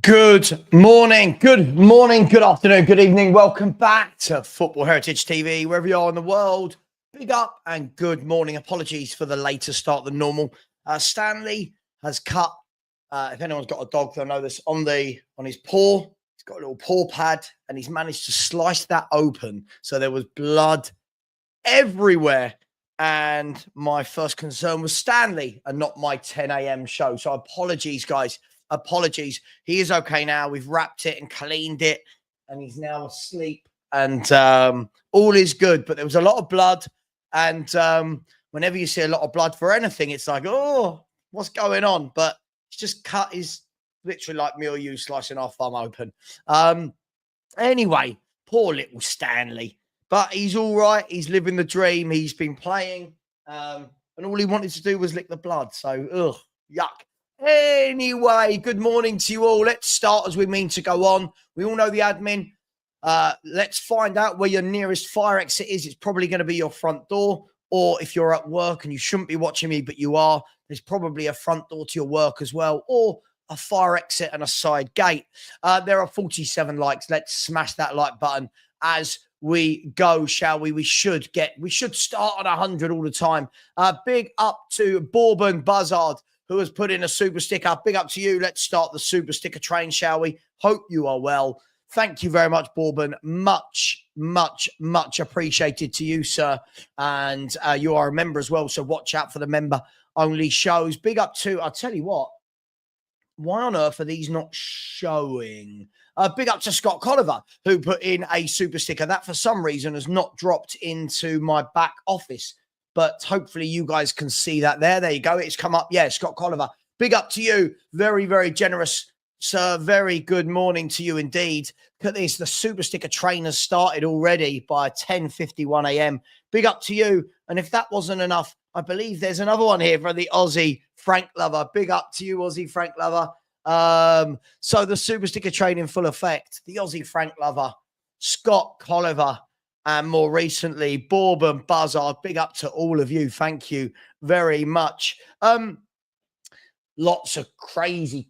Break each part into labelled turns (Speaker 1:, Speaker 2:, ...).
Speaker 1: Good morning, good afternoon, good evening. Welcome back to Football Heritage TV, wherever you are in the world. Big up and good morning. Apologies for the later start than normal. Stanley has cut, if anyone's got a dog, they'll know this, on his paw. He's got a little paw pad and he's managed to slice that open. So there was blood everywhere. And my first concern was Stanley and not my 10 a.m. show. So apologies, guys. Apologies. He is okay now. We've wrapped it and cleaned it, and he's now asleep. And all is good. But there was a lot of blood, and whenever you see a lot of blood for anything, it's like, oh, what's going on? But it's just cut his literally like me or you slicing our thumb open. Anyway, poor little Stanley, but he's all right. He's living the dream. He's been playing, and all he wanted to do was lick the blood. So, yuck. Anyway, good morning to you all. Let's start as we mean to go on. We all know the admin. Let's find out where your nearest fire exit is. It's probably going to be your front door, or if you're at work and you shouldn't be watching me, but you are, there's probably a front door to your work as well, or a fire exit and a side gate. There are 47 likes. Let's smash that like button as we go, shall we? We should start on 100 all the time. Big up to Bourbon Buzzard, who has put in a super sticker. Big up to you. Let's start the super sticker train, shall we? Hope you are well. Thank you very much, Bourbon. Much, much, much appreciated to you, sir. And you are a member as well, so watch out for the member-only shows. Big up to, I'll tell you what, why on earth are these not showing? Big up to Scott Colliver, who put in a super sticker. That, for some reason, has not dropped into my back office. But hopefully you guys can see that there. There you go. It's come up. Yeah, Scott Colliver. Big up to you. Very, very generous, sir. Very good morning to you indeed. Look at this. The super sticker train has started already by 10:51 a.m. Big up to you. And if that wasn't enough, I believe there's another one here for the Aussie Frank Lover. Big up to you, Aussie Frank Lover. So the super sticker train in full effect. The Aussie Frank Lover, Scott Colliver, and more recently, Bourbon Buzzard. Big up to all of you. Thank you very much. Lots of crazy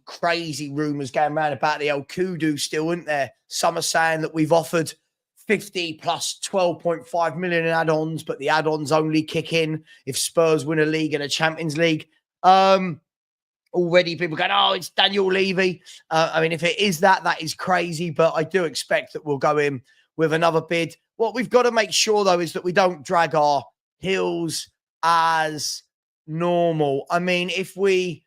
Speaker 1: rumours going around about the old kudu still, isn't there? Some are saying that we've offered 50 plus 12.5 million in add-ons, but the add-ons only kick in if Spurs win a league and a Champions League. Already people going, oh, it's Daniel Levy. I mean, if it is that is crazy, but I do expect that we'll go in with another bid. What we've got to make sure, though, is that we don't drag our heels as normal. I mean, if we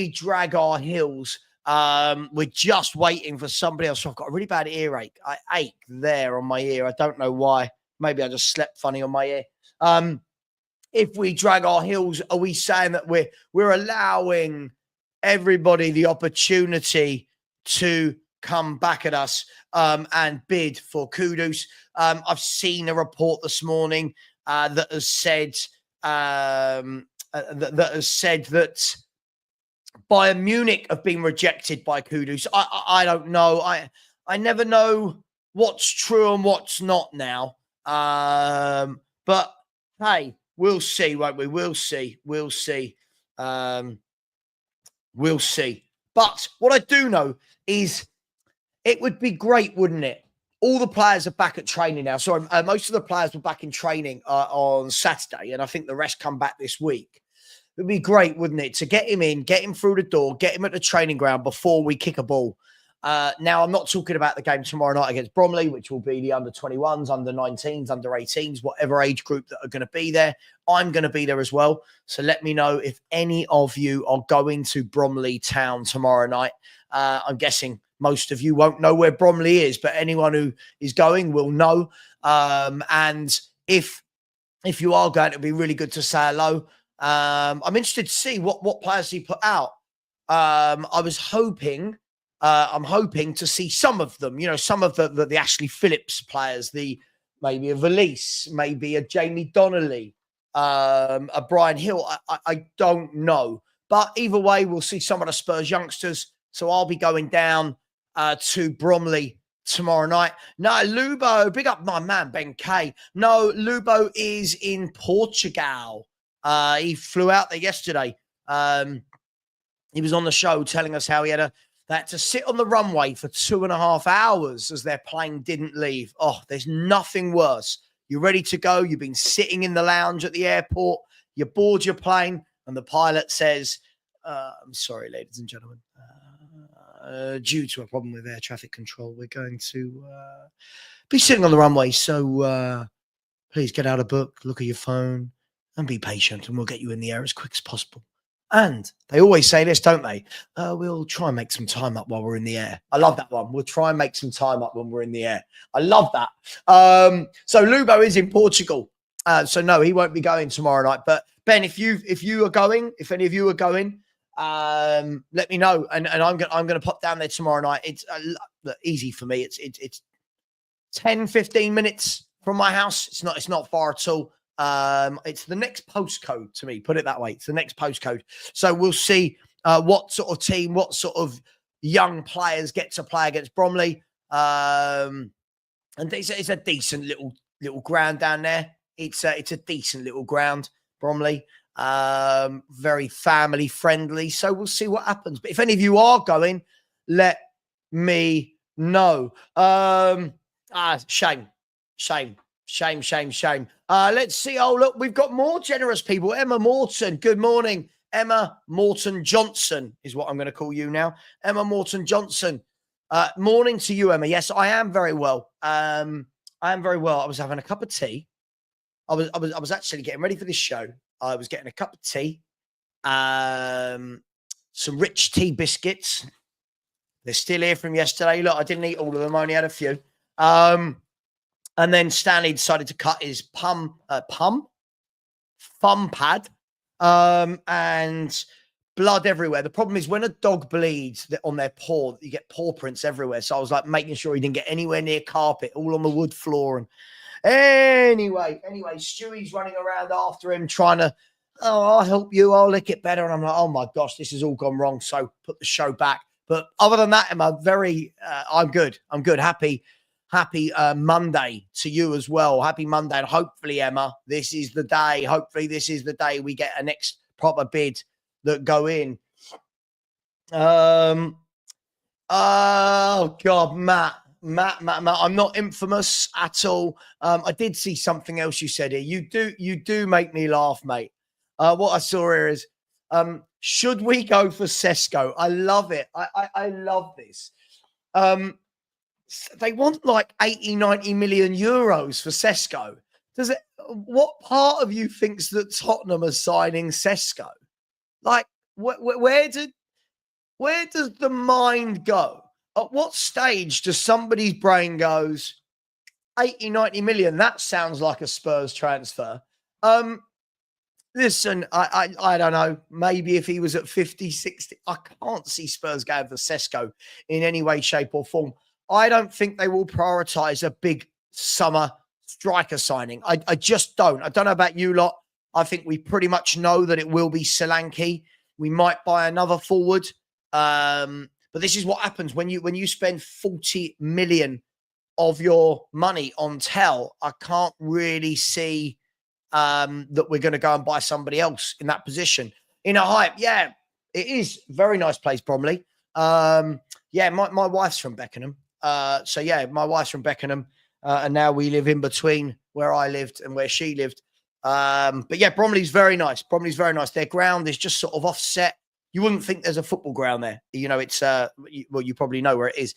Speaker 1: drag our heels, we're just waiting for somebody else. So I've got a really bad earache. I ache there on my ear. I don't know why. Maybe I just slept funny on my ear. If we drag our heels, are we saying that we're allowing everybody the opportunity to come back at us and bid for kudos? I've seen a report this morning that has said that Bayern Munich have been rejected by kudos. I don't know. I never know what's true and what's not now. But hey, we'll see, won't we? We'll see. We'll see. We'll see. But what I do know is it would be great, wouldn't it? All the players are back at training now. So most of the players were back in training on Saturday, and I think the rest come back this week. It would be great, wouldn't it, to get him in, get him through the door, get him at the training ground before we kick a ball. Now, I'm not talking about the game tomorrow night against Bromley, which will be the under-21s, under-19s, under-18s, whatever age group that are going to be there. I'm going to be there as well. So let me know if any of you are going to Bromley Town tomorrow night. I'm guessing most of you won't know where Bromley is, but anyone who is going will know. And if you are going, it'll be really good to say hello. I'm interested to see what players he put out. I'm hoping to see some of them, some of the Ashley Phillips players, maybe a Valise, maybe a Jamie Donnelly, a Brian Hill. I don't know. But either way, we'll see some of the Spurs youngsters. So I'll be going down to Bromley tomorrow night. No, Lubo, big up my man, Ben K. No, Lubo is in Portugal. He flew out there yesterday. He was on the show telling us how he had They had to sit on the runway for 2.5 hours as their plane didn't leave. Oh, there's nothing worse. You're ready to go. You've been sitting in the lounge at the airport. You board your plane, and the pilot says, I'm sorry, ladies and gentlemen. Due to a problem with air traffic control, we're going to be sitting on the runway. So please get out a book, look at your phone, and be patient, and we'll get you in the air as quick as possible. And they always say this, don't they? We'll try and make some time up while we're in the air. I love that one. We'll try and make some time up when we're in the air. I love that. So Lubo is in Portugal. So no, he won't be going tomorrow night. But Ben, if you are going, if any of you are going, let me know. And I'm gonna pop down there tomorrow night. It's easy for me. It's 10, 15 minutes from my house. It's not far at all. It's the next postcode to me, put it that way. It's the next postcode. So we'll see what sort of team, what sort of young players get to play against Bromley. And it's a decent little ground down there. It's a decent little ground, Bromley. Very family friendly. So we'll see what happens. But if any of you are going, let me know. Shame. Let's see. Oh, look, we've got more generous people. Emma Morton. Good morning. Emma Morton Johnson is what I'm going to call you now. Emma Morton Johnson. Morning to you, Emma. Yes, I am very well. I am very well. I was having a cup of tea. I was actually getting ready for this show. I was getting a cup of tea, some rich tea biscuits. They're still here from yesterday. Look, I didn't eat all of them. I only had a few. And then Stanley decided to cut his thumb pad, and blood everywhere. The problem is when a dog bleeds on their paw, you get paw prints everywhere. So I was like making sure he didn't get anywhere near carpet, all on the wood floor. And anyway, Stewie's running around after him, trying to, I'll help you, I'll lick it better. And I'm like, oh my gosh, this has all gone wrong. So put the show back. But other than that, Emma, I'm good. Happy Monday to you as well. Happy Monday. And hopefully, Emma, this is the day. Hopefully, this is the day we get a next proper bid that go in. Oh, God, Matt. I'm not infamous at all. I did see something else you said here. You do make me laugh, mate. What I saw here is, should we go for Sesko? I love it. I love this. They want like 80, 90 million euros for Sesko. What part of you thinks that Tottenham are signing Sesko? Like, where does the mind go? At what stage does somebody's brain goes 80, 90 million? That sounds like a Spurs transfer. Listen, I don't know. Maybe if he was at 50, 60, I can't see Spurs going for Sesko in any way, shape or form. I don't think they will prioritize a big summer striker signing. I just don't. I don't know about you lot. I think we pretty much know that it will be Solanke. We might buy another forward. But this is what happens when you spend 40 million of your money on Tel. I can't really see that we're going to go and buy somebody else in that position. In a hype, yeah, it is very nice place, Bromley. Yeah, my wife's from Beckenham. So yeah, my wife's from Beckenham, and now we live in between where I lived and where she lived. But yeah, Bromley's very nice. Their ground is just sort of offset. You wouldn't think there's a football ground there. You know, it's well, you probably know where it is.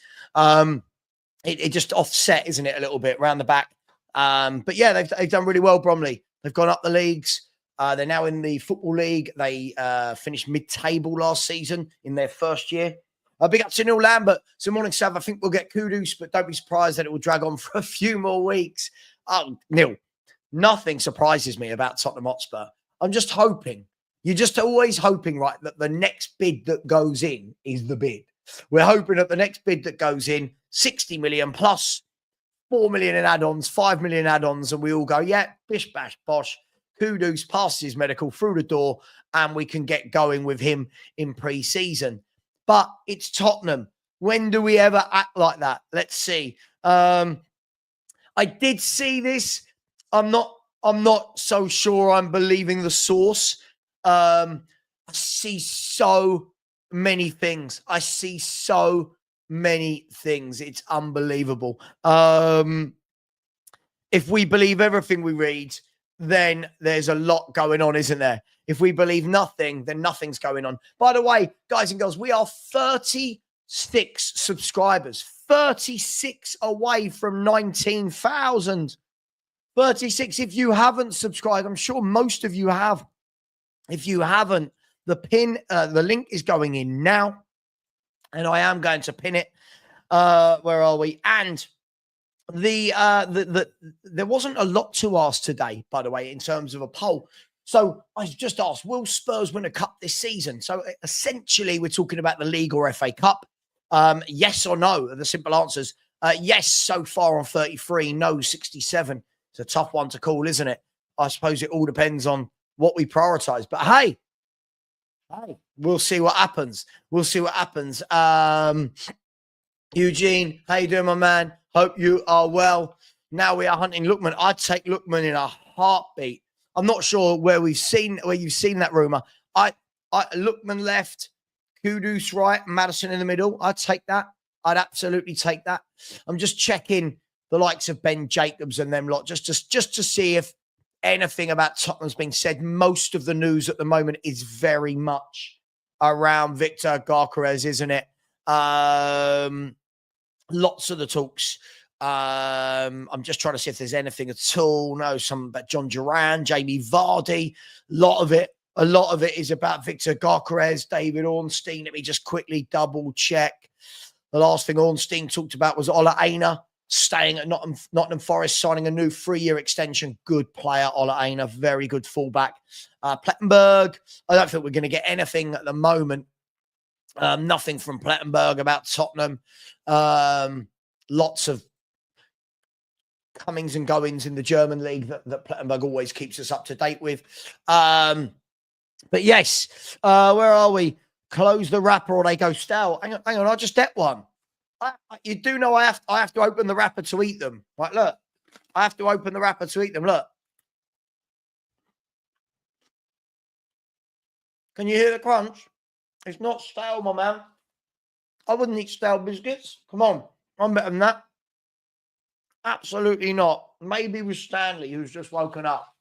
Speaker 1: It just offset, isn't it, a little bit around the back. But yeah, they've done really well, Bromley. They've gone up the leagues. They're now in the Football League. They finished mid-table last season in their first year. Big up to Neil Lambert. So morning, Savva. I think we'll get kudos, but don't be surprised that it will drag on for a few more weeks. Oh, Neil, nothing surprises me about Tottenham Hotspur. I'm just hoping. You're just always hoping, right, that the next bid that goes in is the bid. We're hoping that the next bid that goes in, 60 million plus 4 million in add-ons, 5 million add-ons, and we all go, yeah, bish, bash, bosh. Kudos passes his medical through the door, and we can get going with him in pre-season. But it's Tottenham. When do we ever act like that? Let's see. I did see this. I'm not so sure I'm believing the source. I see so many things. I see so many things. It's unbelievable. If we believe everything we read, then there's a lot going on, isn't there? If we believe nothing, then nothing's going on. By the way, guys and girls, we are 36 subscribers, 36 away from 19,000. 36. If you haven't subscribed, I'm sure most of you have. If you haven't, the link is going in now, and I am going to pin it. Where are we? And there wasn't a lot to ask today, by the way, in terms of a poll. So I just asked, will Spurs win a cup this season? So essentially, we're talking about the league or FA Cup. Yes or no are the simple answers. Yes, so far on 33, no, 67. It's a tough one to call, isn't it? I suppose it all depends on what we prioritize. But hey, we'll see what happens. We'll see what happens. Eugene, how you doing, my man? Hope you are well. Now we are hunting Lookman. I'd take Lookman in a heartbeat. I'm not sure where you've seen that rumor. I Lookman left, Kudus right, Maddison in the middle. I'd take that. I'd absolutely take that. I'm just checking the likes of Ben Jacobs and them lot just to see if anything about Tottenham's being said. Most of the news at the moment is very much around Victor Gyökeres, isn't it? Lots of the talks. I'm just trying to see if there's anything at all. No, some about John Duran, Jamie Vardy. A lot of it is about Victor Gyökeres, David Ornstein. Let me just quickly double check. The last thing Ornstein talked about was Ola Aina staying at Nottingham Forest, signing a new 3-year extension. Good player, Ola Aina, very good fullback. Plettenberg, I don't think we're going to get anything at the moment. Nothing from Plettenberg about Tottenham. Lots of comings and goings in the German league that Plettenberg always keeps us up to date with. But yes, where are we? Close the wrapper or they go stale. Hang on, I just ate one. You do know I have to open the wrapper to eat them. Right, look. I have to open the wrapper to eat them. Look. Can you hear the crunch? It's not stale, my man. I wouldn't eat stale biscuits. Come on. I'm better than that. Absolutely not. Maybe with Stanley, who's just woken up.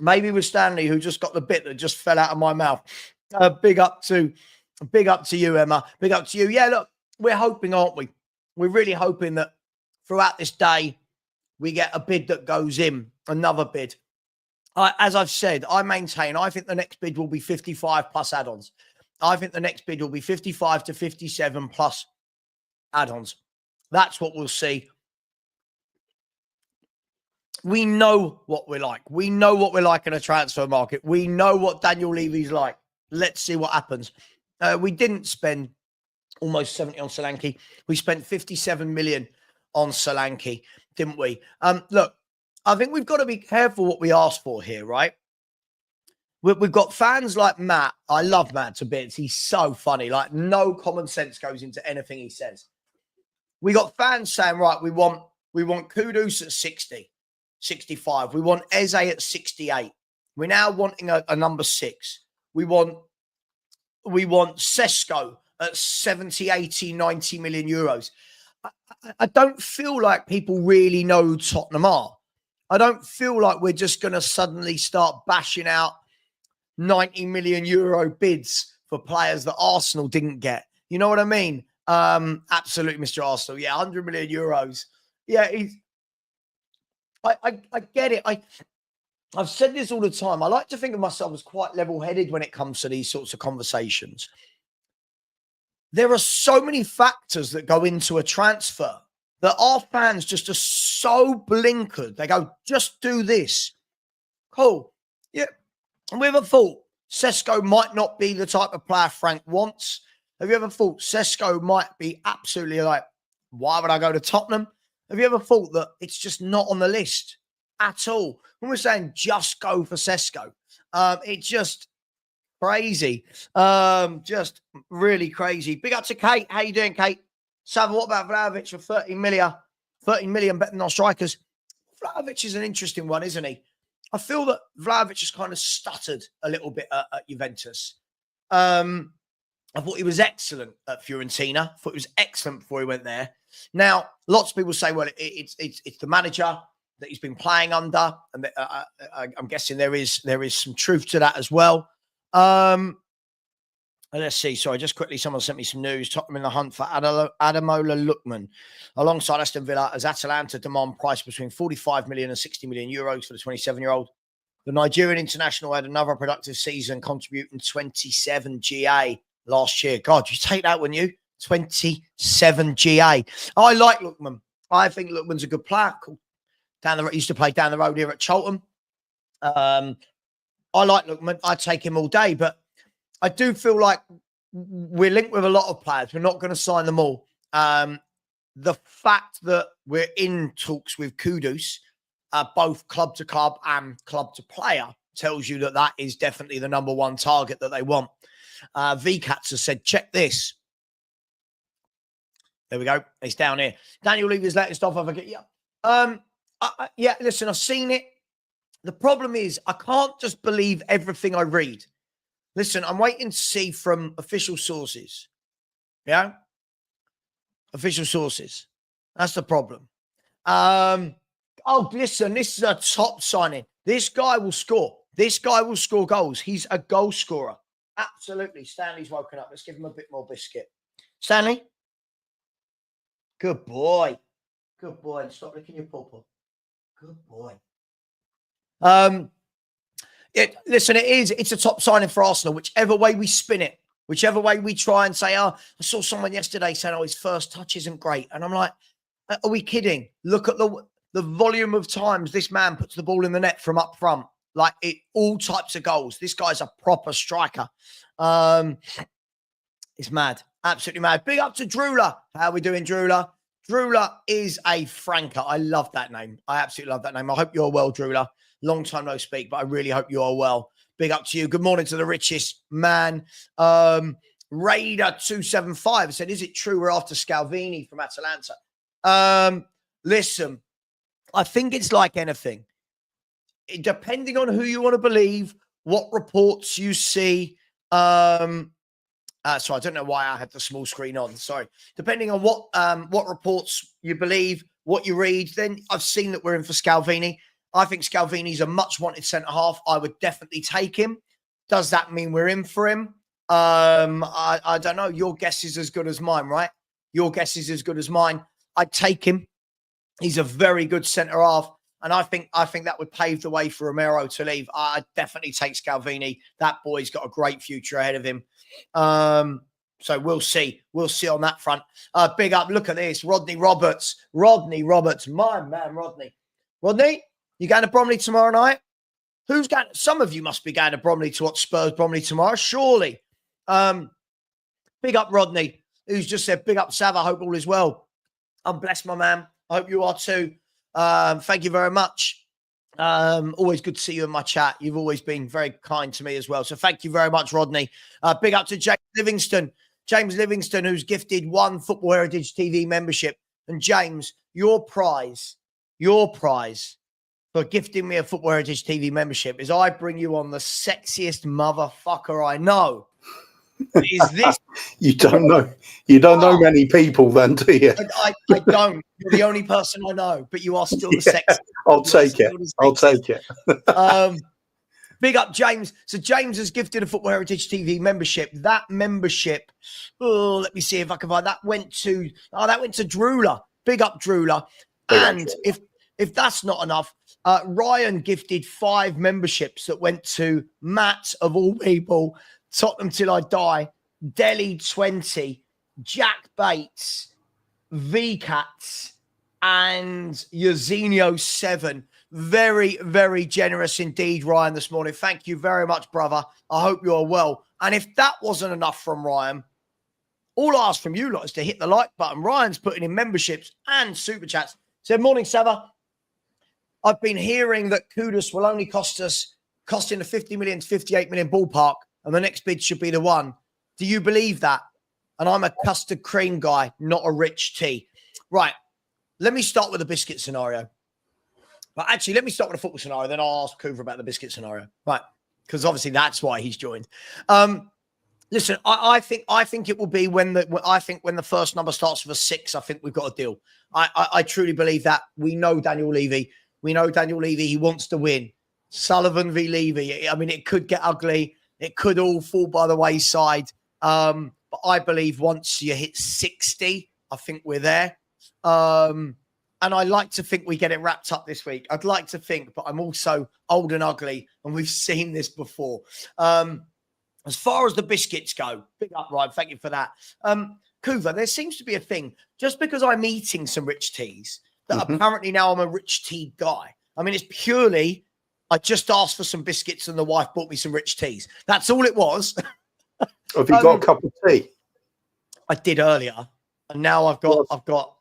Speaker 1: Maybe with Stanley, who just got the bit that just fell out of my mouth. Big up to you, Emma. Big up to you. Yeah, look, we're hoping, aren't we? We're really hoping that throughout this day, we get a bid that goes in, another bid. As I've said, I maintain, I think the next bid will be 55 plus add-ons. I think the next bid will be 55 to 57 plus add-ons. That's what we'll see. We know what we're like. We know what we're like in a transfer market. We know what Daniel Levy's like. Let's see what happens. We didn't spend almost 70 on Solanke. We spent 57 million on Solanke, didn't we? Look, I think we've got to be careful what we ask for here, right? We've got fans like Matt. I love Matt to bits. He's so funny. Like, no common sense goes into anything he says. We got fans saying, right, we want Kudus at 60, 65. We want Eze at 68. We're now wanting a number 6. We want Sesko at 70, 80, 90 million euros. I don't feel like people really know Tottenham are. I don't feel like we're just going to suddenly start bashing out 90 million euro bids for players that Arsenal didn't get. You know what I mean? Absolutely, Mr. Arsenal. Yeah, 100 million euros. Yeah, I get it. I've said this all the time. I like to think of myself as quite level-headed when it comes to these sorts of conversations. There are so many factors that go into a transfer that our fans just are so blinkered. They go, just do this. Cool. Yeah. And we ever thought Sesko might not be the type of player Frank wants? Have you ever thought Sesko might be absolutely like, why would I go to Tottenham? Have you ever thought that it's just not on the list at all? When we're saying just go for Sesko, it's just crazy. Just really crazy. Big up to Kate. How you doing, Kate? Savva, what about Vlahovic for 30 million better than our strikers? Vlahovic is an interesting one, isn't he? I feel that Vlahovic has kind of stuttered a little bit at Juventus. I thought he was excellent at Fiorentina. I thought he was excellent before he went there. Now, lots of people say, well, it's the manager that he's been playing under, and I'm guessing there is some truth to that as well. Let's see. Sorry, just quickly, someone sent me some news. Tottenham in the hunt for Ademola Lookman. Alongside Aston Villa, as Atalanta demand price between 45 million and 60 million euros for the 27-year-old. The Nigerian international had another productive season, contributing 27 GA last year. God, you take that, wouldn't you? 27 GA. I like Lookman. I think Lookman's a good player. Cool. Down the road, used to play down the road here at Cheltenham. I like Lookman. I'd take him all day, but I do feel like we're linked with a lot of players. We're not going to sign them all. The fact that we're in talks with Kudus, both club to club and club to player, tells you that that is definitely the number one target that they want. VCats has said, check this. There we go. It's down here. Daniel Levy's latest off. I forget. Yeah. Listen, I've seen it. The problem is I can't just believe everything I read. Listen, I'm waiting to see from official sources. Yeah? Official sources. That's the problem. Oh, listen, this is a top signing. This guy will score. This guy will score goals. He's a goal scorer. Absolutely. Stanley's woken up. Let's give him a bit more biscuit. Stanley? Good boy. Good boy. And stop licking your pawpaw. Good boy. Listen, it's a top signing for Arsenal, whichever way we spin it, whichever way we try and say, I saw someone yesterday saying, his first touch isn't great. And I'm like, are we kidding? Look at the volume of times this man puts the ball in the net from up front. Like all types of goals. This guy's a proper striker. It's mad. Absolutely mad. Big up to Drula. How are we doing, Drula? Drula is a franker. I love that name. I absolutely love that name. I hope you're well, Drula. Long time no speak, but I really hope you are well. Big up to you. Good morning to the richest man. Raider275 said, is it true we're after Scalvini from Atalanta? Listen, I think it's like anything. Depending on who you want to believe, what reports you see. Sorry, I don't know why I had the small screen on. Sorry. Depending on what reports you believe, what you read, then I've seen that we're in for Scalvini. I think Scalvini's a much wanted centre half. I would definitely take him. Does that mean we're in for him? I don't know. Your guess is as good as mine, right? Your guess is as good as mine. I'd take him. He's a very good centre half. And I think that would pave the way for Romero to leave. I'd definitely take Scalvini. That boy's got a great future ahead of him. So we'll see. We'll see on that front. Big up. Look at this. Rodney Roberts. My man, Rodney. Rodney, you going to Bromley tomorrow night? Who's going? Some of you must be going to Bromley to watch Spurs Bromley tomorrow, surely. Big up Rodney, who's just said, big up Savva. I hope all is well. I'm blessed, my man. I hope you are too. Thank you very much. Always good to see you in my chat. You've always been very kind to me as well. So thank you very much, Rodney. Big up to James Livingston. James Livingston, who's gifted 1 Football Heritage TV membership. And James, your prize for gifting me a Football Heritage TV membership is I bring you on the sexiest motherfucker I know. Is this?
Speaker 2: You don't know. You don't know many people, then, do you?
Speaker 1: I don't. You're the only person I know, but you are still the sexiest.
Speaker 2: I'll take it.
Speaker 1: Big up James. So James has gifted a Football Heritage TV membership. That membership, let me see if I can find that. Went to Drula. Big up Drula. And if that's not enough, Ryan gifted 5 memberships that went to Matt, of all people, Tottenham Till I Die, Delhi 20, Jack Bates, VCats, and Yazinho 7. Very, very generous indeed, Ryan, this morning. Thank you very much, brother. I hope you're well. And if that wasn't enough from Ryan, all I ask from you lot is to hit the like button. Ryan's putting in memberships and super chats. Said, morning, Savva. I've been hearing that Kudus will only costing the 50 million to 58 million ballpark, and the next bid should be the one. Do you believe that? And I'm a custard cream guy, not a rich tea. Right. Let me start with the biscuit scenario. But actually, let me start with the football scenario, then I'll ask Coover about the biscuit scenario. Right. Because obviously that's why he's joined. Listen, I think it will be when the first number starts with a 6, I think we've got a deal. I truly believe that. We know Daniel Levy. He wants to win. Sullivan v. Levy. I mean, it could get ugly. It could all fall by the wayside. But I believe once you hit 60, I think we're there. And I like to think we get it wrapped up this week. I'd like to think, but I'm also old and ugly, and we've seen this before. As far as the biscuits go, big up, Ryan. Thank you for that. Coover, there seems to be a thing. Just because I'm eating some rich teas, that apparently now I'm a rich tea guy. I mean, it's purely, I just asked for some biscuits and the wife bought me some rich teas. That's all it was.
Speaker 2: Have you got a cup of tea?
Speaker 1: I did earlier, and now I've got.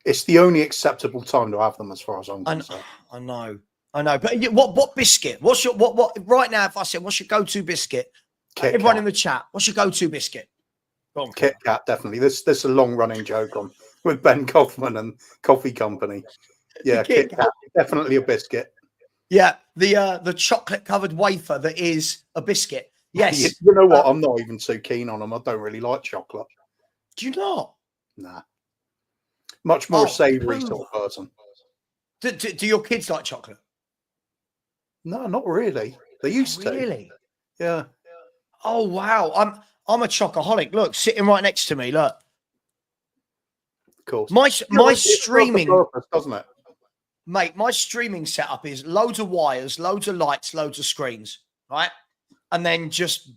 Speaker 2: It's the only acceptable time to have them, as far as I'm concerned.
Speaker 1: I know. But what biscuit? What's your what right now? If I said, what's your go-to biscuit? Everyone in the chat, what's your go-to biscuit? Go on,
Speaker 2: Kit Kat, definitely. This is a long-running joke on with Ben Kaufman and Coffee Company. Yeah, Kit Kat, definitely a biscuit.
Speaker 1: Yeah, the chocolate-covered wafer that is a biscuit. Yes.
Speaker 2: You know what? I'm not even too keen on them. I don't really like chocolate.
Speaker 1: Do you not?
Speaker 2: Nah. Much more savoury sort of person.
Speaker 1: Do your kids like chocolate?
Speaker 2: No, not really. They used to.
Speaker 1: Really?
Speaker 2: Yeah.
Speaker 1: Oh wow, I'm a chocoholic. Look, sitting right next to me. Look.
Speaker 2: Of course.
Speaker 1: My streaming,
Speaker 2: purpose, doesn't it?
Speaker 1: Mate, my streaming setup is loads of wires, loads of lights, loads of screens, right? And then just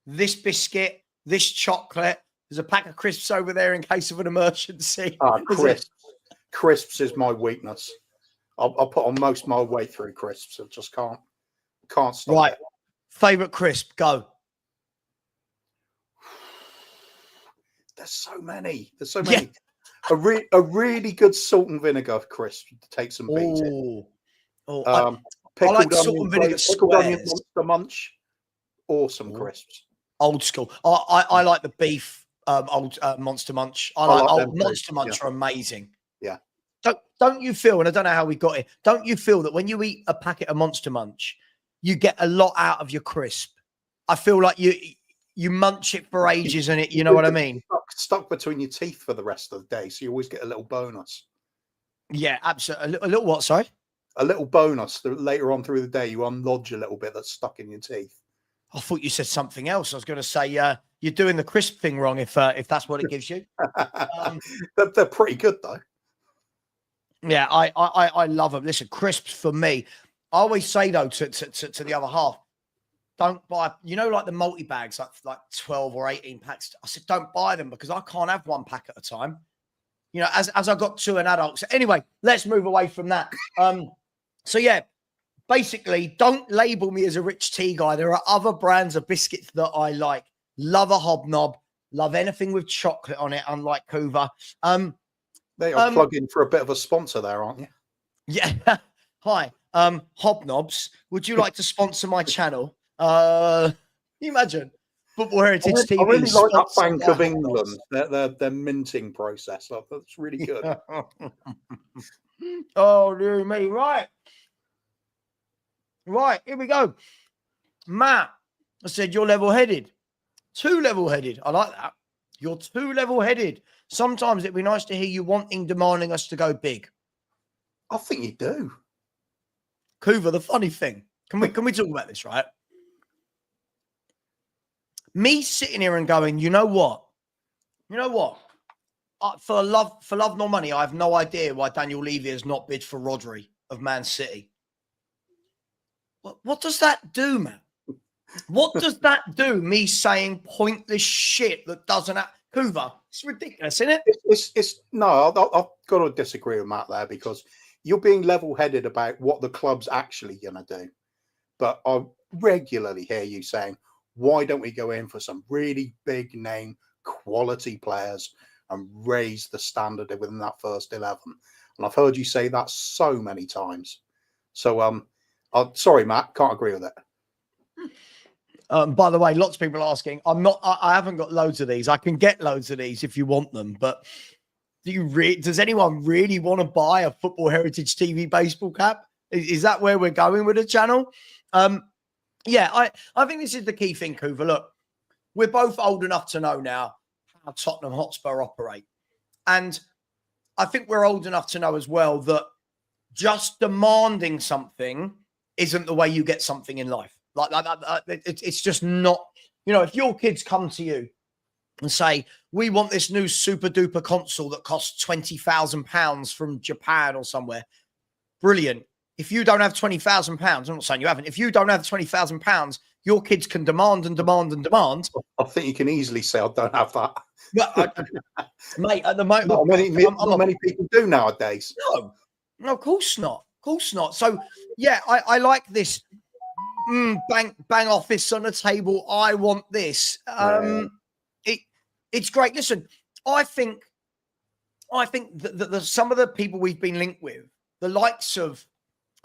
Speaker 1: this biscuit, this chocolate. There's a pack of crisps over there in case of an emergency.
Speaker 2: Crisps. Crisps is my weakness. I'll put on most of my weight through crisps. I just can't stop.
Speaker 1: Right.
Speaker 2: It.
Speaker 1: Favorite crisp, go.
Speaker 2: There's so many. Yeah. A really good salt and vinegar crisp to take some beating.
Speaker 1: I like salt and vinegar squares.
Speaker 2: Monster Munch. Awesome crisps.
Speaker 1: Old school. I like the beef Monster Munch. I like old Monster Munch are amazing.
Speaker 2: Yeah.
Speaker 1: Don't you feel, and I don't know how we got it, don't you feel that when you eat a packet of Monster Munch, you get a lot out of your crisp? I feel like you munch it for ages and you know what I mean?
Speaker 2: Stuck between your teeth for the rest of the day, so you always get a little bonus.
Speaker 1: Yeah, absolutely. A little what, sorry?
Speaker 2: A little bonus that later on through the day you unlodge a little bit that's stuck in your teeth.
Speaker 1: I thought you said something else. I was going to say you're doing the crisp thing wrong if that's what it gives you.
Speaker 2: They're pretty good though.
Speaker 1: Yeah, I love them. Listen, crisps for me. I always say though to the other half, don't buy, like the multi bags, like 12 or 18 packs. I said, don't buy them because I can't have one pack at a time. As I got to an adult. So anyway, let's move away from that. So yeah, basically, don't label me as a rich tea guy. There are other brands of biscuits that I like. Love a hobnob. Love anything with chocolate on it, unlike Coover.
Speaker 2: They are plugging for a bit of a sponsor there, aren't you?
Speaker 1: Yeah. Hi. Hobnobs, would you like to sponsor my channel? You imagine Football Heritage TV.
Speaker 2: I really like that Bank of England. Their minting process. That's really good.
Speaker 1: Oh, dear me. Right, here we go. Matt, I said you're level-headed. Too level-headed. I like that. You're too level-headed. Sometimes it'd be nice to hear you demanding us to go big.
Speaker 2: I think you do.
Speaker 1: Coover, the funny thing. Can we talk about this, right? Me sitting here and going, you know what? For love nor money, I have no idea why Daniel Levy has not bid for Rodri of Man City. What does that do, man? What does that do? Me saying pointless shit that doesn't have Coover. It's ridiculous, isn't it?
Speaker 2: No, I've got to disagree with Matt there because you're being level-headed about what the club's actually going to do. But I regularly hear you saying, why don't we go in for some really big name quality players and raise the standard within that first 11? And I've heard you say that so many times. So, sorry, Matt, can't agree with it.
Speaker 1: By the way, lots of people are asking. I haven't got loads of these. I can get loads of these if you want them. But does anyone really want to buy a Football Heritage TV baseball cap? Is that where we're going with the channel? Yeah, I think this is the key thing, Kuva. Look, we're both old enough to know now how Tottenham Hotspur operate. And I think we're old enough to know as well that just demanding something isn't the way you get something in life. It's just not, if your kids come to you and say, we want this new super duper console that costs £20,000 from Japan or somewhere. Brilliant. If you don't have £20,000, I'm not saying you haven't. If you don't have £20,000, your kids can demand and demand and demand.
Speaker 2: I think you can easily say I don't have that.
Speaker 1: But mate, at the moment,
Speaker 2: not many people do nowadays.
Speaker 1: No, of course not. Of course not. So yeah, I like this. Bang office on the table. I want this. It's great. Listen, I think that some of the people we've been linked with, the likes of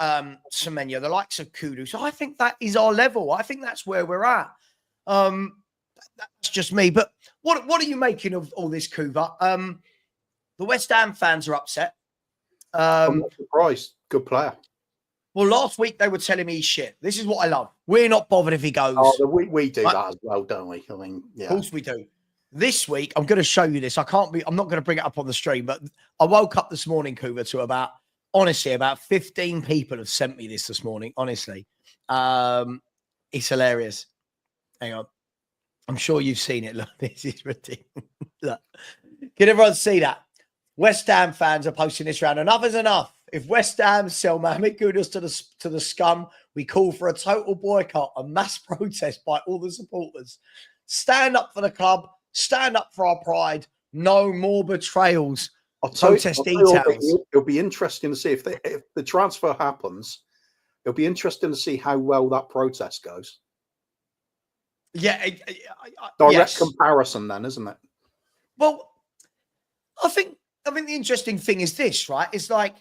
Speaker 1: Semenya, the likes of Kudus, I think that is our level. I think that's where we're at. That's just me. But what are you making of all this, Kuva? The West Ham fans are upset.
Speaker 2: I'm not surprised. Good player.
Speaker 1: Well, last week they were telling me he's shit. This is what I love. We're not bothered if he goes.
Speaker 2: Oh, we do that as well, don't we? I mean, yeah.
Speaker 1: Of course we do. This week, I'm going to show you this. I'm not going to bring it up on the stream, but I woke up this morning, Kuva, to about 15 people have sent me this morning. Honestly, it's hilarious. Hang on. I'm sure you've seen it. Look, this is ridiculous. Look. Can everyone see that? West Ham fans are posting this round. Enough is enough. If West Ham sell Mohamed Kudus to the scum, we call for a total boycott, a mass protest by all the supporters. Stand up for the club. Stand up for our pride. No more betrayals. Protest details.
Speaker 2: It'll be interesting to see if the transfer happens. It'll be interesting to see how well that protest goes.
Speaker 1: Yeah,
Speaker 2: direct comparison, then, isn't it?
Speaker 1: Well, I think the interesting thing is this, right? It's like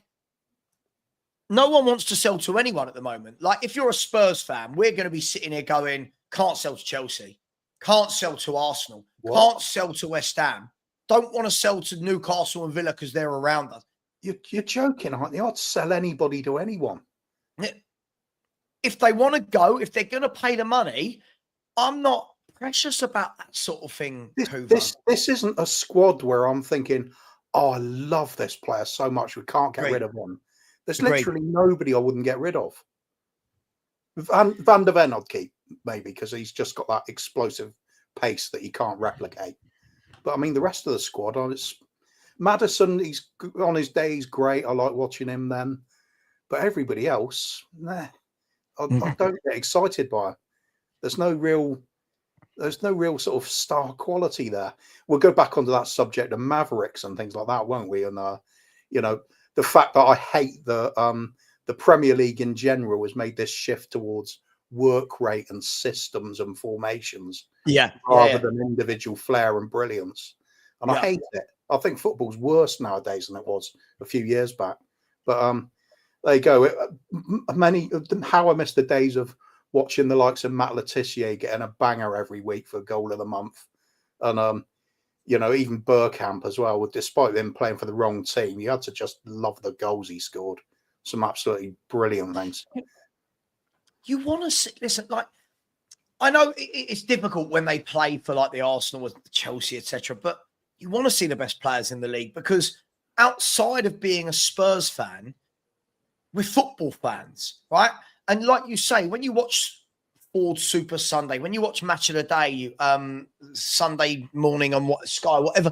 Speaker 1: no one wants to sell to anyone at the moment. Like if you're a Spurs fan, we're going to be sitting here going, can't sell to Chelsea, can't sell to Arsenal, can't sell to West Ham, don't want to sell to Newcastle and Villa because they're around us.
Speaker 2: You're joking, aren't you? I'd sell anybody to anyone.
Speaker 1: If they want to go, if they're going to pay the money, I'm not precious about that sort of thing.
Speaker 2: This isn't a squad where I'm thinking, oh, I love this player so much, we can't get rid of him. There's literally nobody I wouldn't get rid of. Van der Ven I'd keep, maybe, because he's just got that explosive pace that he can't replicate. But I mean, the rest of the squad, it's Maddison, he's on his day, he's great. I like watching him then. But everybody else, I don't get excited by it. There's no real sort of star quality there. We'll go back onto that subject of Mavericks and things like that, won't we? And the fact that I hate the Premier League in general has made this shift towards work rate and systems and formations, rather than individual flair and brilliance. And I hate it. I think football's worse nowadays than it was a few years back. But there you go. How I miss the days of watching the likes of Matt Letizia getting a banger every week for goal of the month. And, even Bergkamp as well, despite them playing for the wrong team, you had to just love the goals he scored. Some absolutely brilliant things.
Speaker 1: You want to see, listen, like, I know it's difficult when they play for like the Arsenal, the Chelsea, etc., but you want to see the best players in the league because outside of being a Spurs fan, we're football fans, right? And like you say, when you watch Ford Super Sunday, when you watch Match of the Day, Sunday morning on Sky, whatever,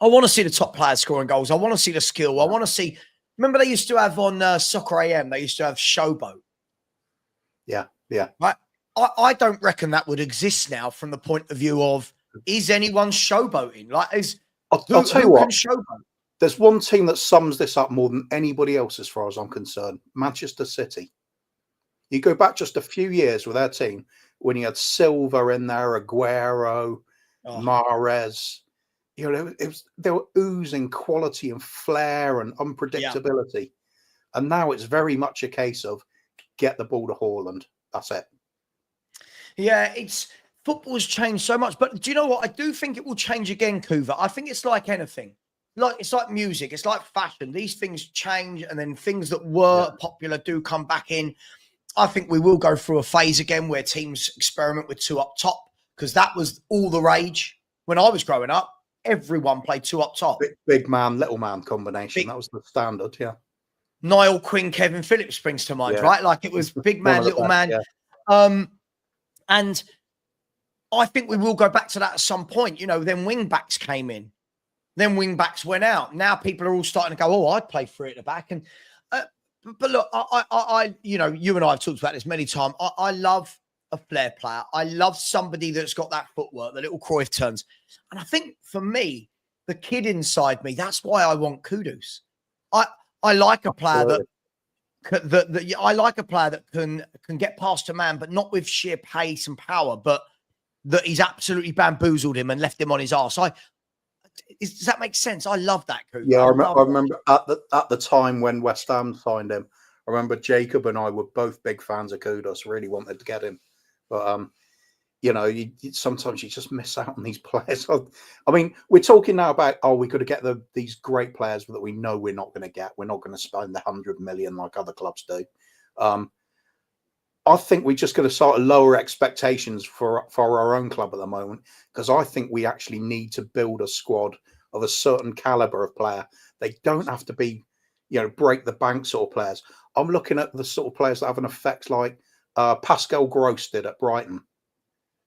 Speaker 1: I want to see the top players scoring goals. I want to see the skill. I want to see. Remember, they used to have on Soccer AM. They used to have Showboat.
Speaker 2: Yeah.
Speaker 1: Right. I don't reckon that would exist now from the point of view of is anyone showboating? Like,
Speaker 2: I'll tell you what. There's one team that sums this up more than anybody else, as far as I'm concerned. Manchester City. You go back just a few years with their team when you had Silva in there, Aguero, Mahrez. They were oozing quality and flair and unpredictability. And now it's very much a case of get the ball to Haaland. That's it.
Speaker 1: Yeah, football's changed so much. But do you know what? I do think it will change again, Kuva. I think it's like anything. like it's like music, it's like fashion. These things change, and then things that were popular do come back in. I think we will go through a phase again where teams experiment with two up top, because that was all the rage when I was growing up. Everyone played two up top.
Speaker 2: Big man, little man combination. That was the standard. Yeah.
Speaker 1: Niall Quinn, Kevin Phillips springs to mind, right? Like it was big man, little man.
Speaker 2: Yeah.
Speaker 1: And I think we will go back to that at some point. You know, then wing backs came in, then wing backs went out. Now people are all starting to go, oh, I'd play three at the back. And but look, I you know, you and I have talked about this many times. I love a flair player. I love somebody that's got that footwork, the little Cruyff turns. And I think for me, the kid inside me, that's why I want Kudus. I like a player that I like a player that can get past a man, but not with sheer pace and power, but that he's absolutely bamboozled him and left him on his arse. Does that make sense? I love that, Kudus.
Speaker 2: Yeah, I remember at the time when West Ham signed him. I remember Jacob and I were both big fans of Kudus. Really wanted to get him, but you know, sometimes you just miss out on these players. I mean, we're talking now about, we could get these great players that we know we're not going to get. We're not going to spend 100 million like other clubs do. I think we're just going to sort of lower expectations for our own club at the moment, because I think we actually need to build a squad of a certain caliber of player. They don't have to be, you know, break the bank sort of players. I'm looking at the sort of players that have an effect like Pascal Gross did at Brighton.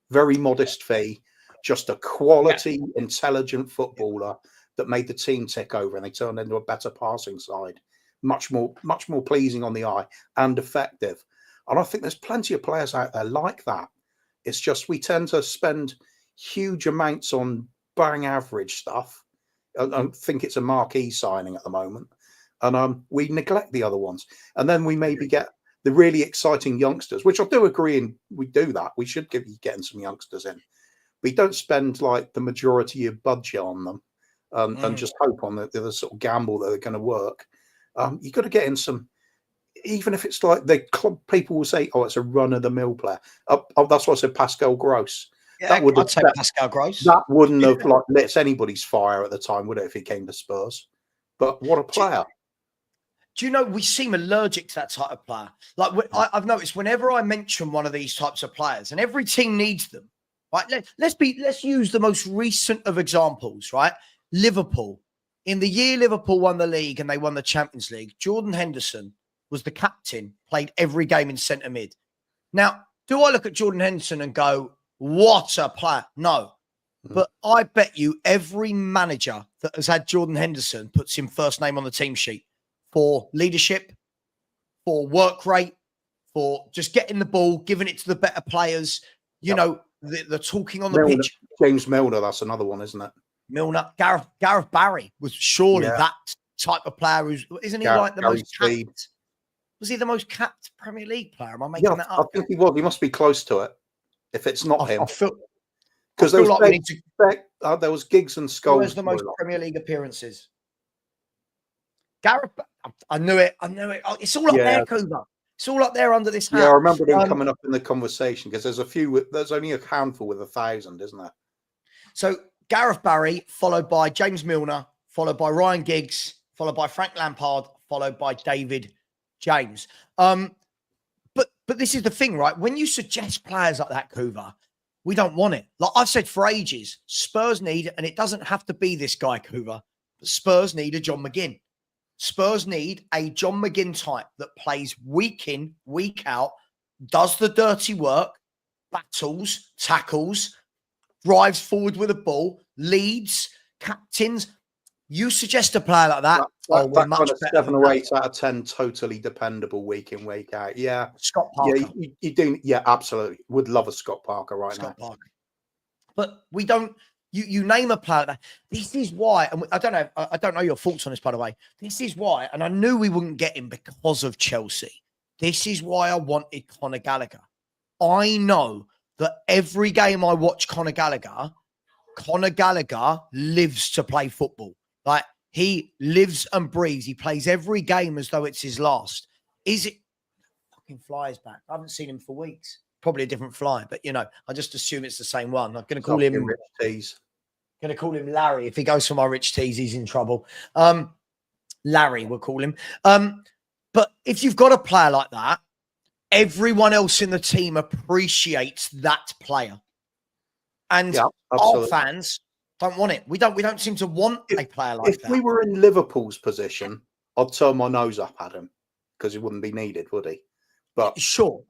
Speaker 2: Very modest fee, just a quality, intelligent footballer that made the team tick over, and they turned into a better passing side, much more pleasing on the eye and effective. And I think there's plenty of players out there like that. It's just we tend to spend huge amounts on bang average stuff. I think it's a marquee signing at the moment, and we neglect the other ones. And then we maybe get the really exciting youngsters, which I do agree, and we do that. We should be getting some youngsters in. We don't spend like the majority of budget on them and just hope on the sort of gamble that they're going to work. You've got to get in some, even if it's like the club people will say, oh, it's a run-of-the-mill player. That's what I said, Pascal Gross.
Speaker 1: Yeah, I'd say Pascal Gross.
Speaker 2: That wouldn't have like lit anybody's fire at the time, would it, if he came to Spurs? But what a player.
Speaker 1: Do you know, we seem allergic to that type of player? Like I've noticed whenever I mention one of these types of players, and every team needs them, right? Let's use the most recent of examples, right? Liverpool. In the year Liverpool won the league and they won the Champions League, Jordan Henderson was the captain, played every game in centre mid. Now, do I look at Jordan Henderson and go, what a player? No. But I bet you every manager that has had Jordan Henderson puts him first name on the team sheet. For leadership, for work rate, for just getting the ball, giving it to the better players, you know, the talking on the pitch.
Speaker 2: James Milner, that's another one, isn't it?
Speaker 1: Milner. Gareth Barry was surely that type of player. Isn't he like the most capped? Was he the most capped Premier League player? Am I making that up?
Speaker 2: I think he was. He must be close to it. If it's not him.
Speaker 1: Because there
Speaker 2: was Giggs and Scholes.
Speaker 1: Where's the most Premier League appearances? Gareth, I knew it. Oh, it's all up there, Cooper. It's all up there under this hat.
Speaker 2: Yeah, I remember him coming up in the conversation, because there's only a handful with 1,000, isn't there?
Speaker 1: So Gareth Barry, followed by James Milner, followed by Ryan Giggs, followed by Frank Lampard, followed by David James. But this is the thing, right? When you suggest players like that, Cooper, we don't want it. Like I've said for ages, Spurs need, and it doesn't have to be this guy, Cooper, but Spurs need a John McGinn. Spurs need a John McGinn type that plays week in, week out, does the dirty work, battles, tackles, drives forward with a ball, leads, captains. You suggest a player like that.
Speaker 2: That kind of 7 or 8 out of 10, totally dependable week in, week out. Yeah.
Speaker 1: Scott Parker.
Speaker 2: Yeah, you do. Yeah, absolutely. Would love a Scott Parker now.
Speaker 1: Scott Parker. But we don't. You name a player. This is why, and I don't know your thoughts on this, by the way. This is why, and I knew we wouldn't get him because of Chelsea. This is why I wanted Conor Gallagher. I know that every game I watch Conor Gallagher lives to play football. Like he lives and breathes. He plays every game as though it's his last. Is it fucking flies back? I haven't seen him for weeks. Probably a different fly, but I just assume it's the same one. I'm going to call him
Speaker 2: Rich Tees.
Speaker 1: Going to call him Larry. If he goes for my rich teas, he's in trouble. Larry, we'll call him. But if you've got a player like that, everyone else in the team appreciates that player. And our fans don't want it. We don't seem to want a player like that.
Speaker 2: If we were in Liverpool's position, I'd turn my nose up at him because he wouldn't be needed, would he? But
Speaker 1: sure.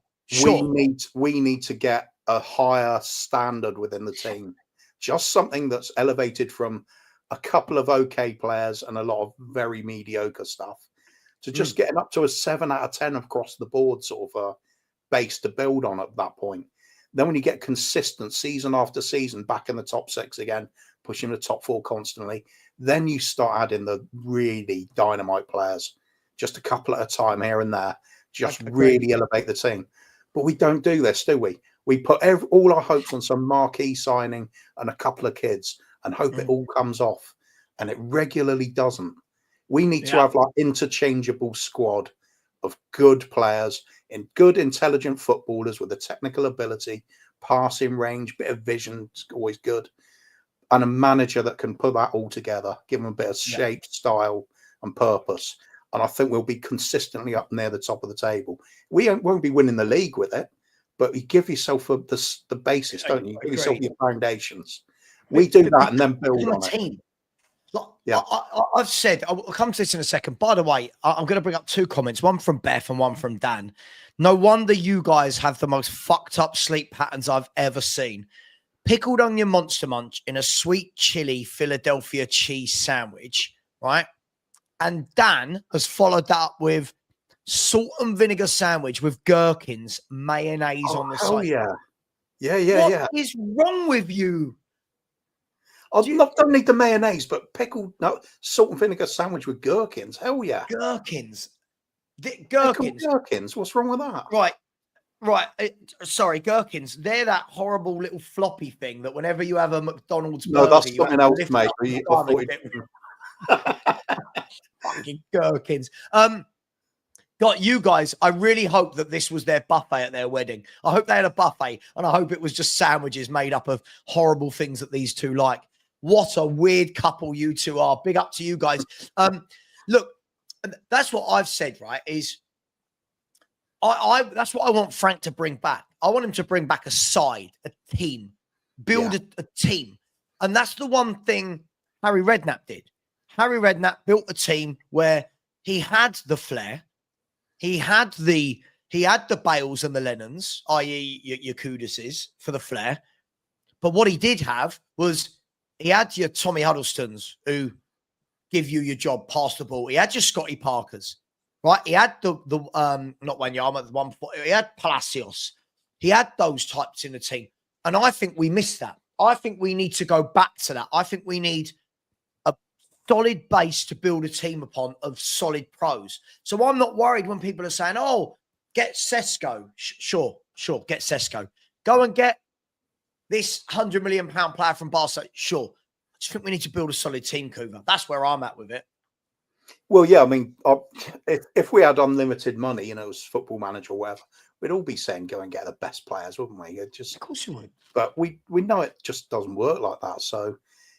Speaker 2: We need to get a higher standard within the team. Just something that's elevated from a couple of okay players and a lot of very mediocre stuff to just getting up to a 7 out of 10 across the board sort of a base to build on at that point. Then when you get consistent season after season back in the top 6 again, pushing the top 4 constantly, then you start adding the really dynamite players, just a couple at a time here and there, just really elevate the team. But we don't do this, do we? We put all our hopes on some marquee signing and a couple of kids and hope it all comes off. And it regularly doesn't. We need to have like interchangeable squad of good players and good, intelligent footballers with a technical ability, passing range, bit of vision, always good. And a manager that can put that all together, give them a bit of shape, style and purpose. And I think we'll be consistently up near the top of the table. We won't be winning the league with it, but you give yourself the basis, don't you? You give yourself your foundations. We do that and then build on it.
Speaker 1: Like, I've said, I'll come to this in a second. By the way, I'm going to bring up 2 comments, one from Beth and one from Dan. No wonder you guys have the most fucked up sleep patterns I've ever seen. Pickled onion monster munch in a sweet chili Philadelphia cheese sandwich, right? And Dan has followed that up with salt and vinegar sandwich with gherkins, mayonnaise on the side. What is wrong with you?
Speaker 2: I don't need the mayonnaise, but pickled salt and vinegar sandwich with gherkins. Hell yeah.
Speaker 1: Gherkins.
Speaker 2: Gherkins. What's wrong with that?
Speaker 1: Right. Sorry, gherkins. They're that horrible little floppy thing that whenever you have a McDonald's burger,
Speaker 2: that's something else, mate.
Speaker 1: Fucking gherkins. God, you guys, I really hope that this was their buffet at their wedding. I hope they had a buffet, and I hope it was just sandwiches made up of horrible things that these two like. What a weird couple you two are. Big up to you guys. Look, that's what I've said, right, is that's what I want Frank to bring back. I want him to bring back a side, a team, build a team. And that's the one thing Harry Redknapp did. Harry Redknapp built a team where he had the flair, he had the Bales and the Lennons, i.e. your Kuduses for the flair. But what he did have was he had your Tommy Huddlestons who give you your job, pass the ball. He had your Scotty Parkers, right? He had the not Wanyama, the one before. He had Palacios. He had those types in the team. And I think we missed that. I think we need to go back to that. I think we need a solid base to build a team upon of solid pros. So I'm not worried when people are saying, oh, get Sesko. Sure, get Sesko. Go and get this £100 million player from Barca. Sure. I just think we need to build a solid team, Kuva. That's where I'm at with it.
Speaker 2: Well, yeah, I mean, if we had unlimited money, you know, as football manager or whatever, we'd all be saying go and get the best players, wouldn't we? Of
Speaker 1: course you would.
Speaker 2: But we know it just doesn't work like that. So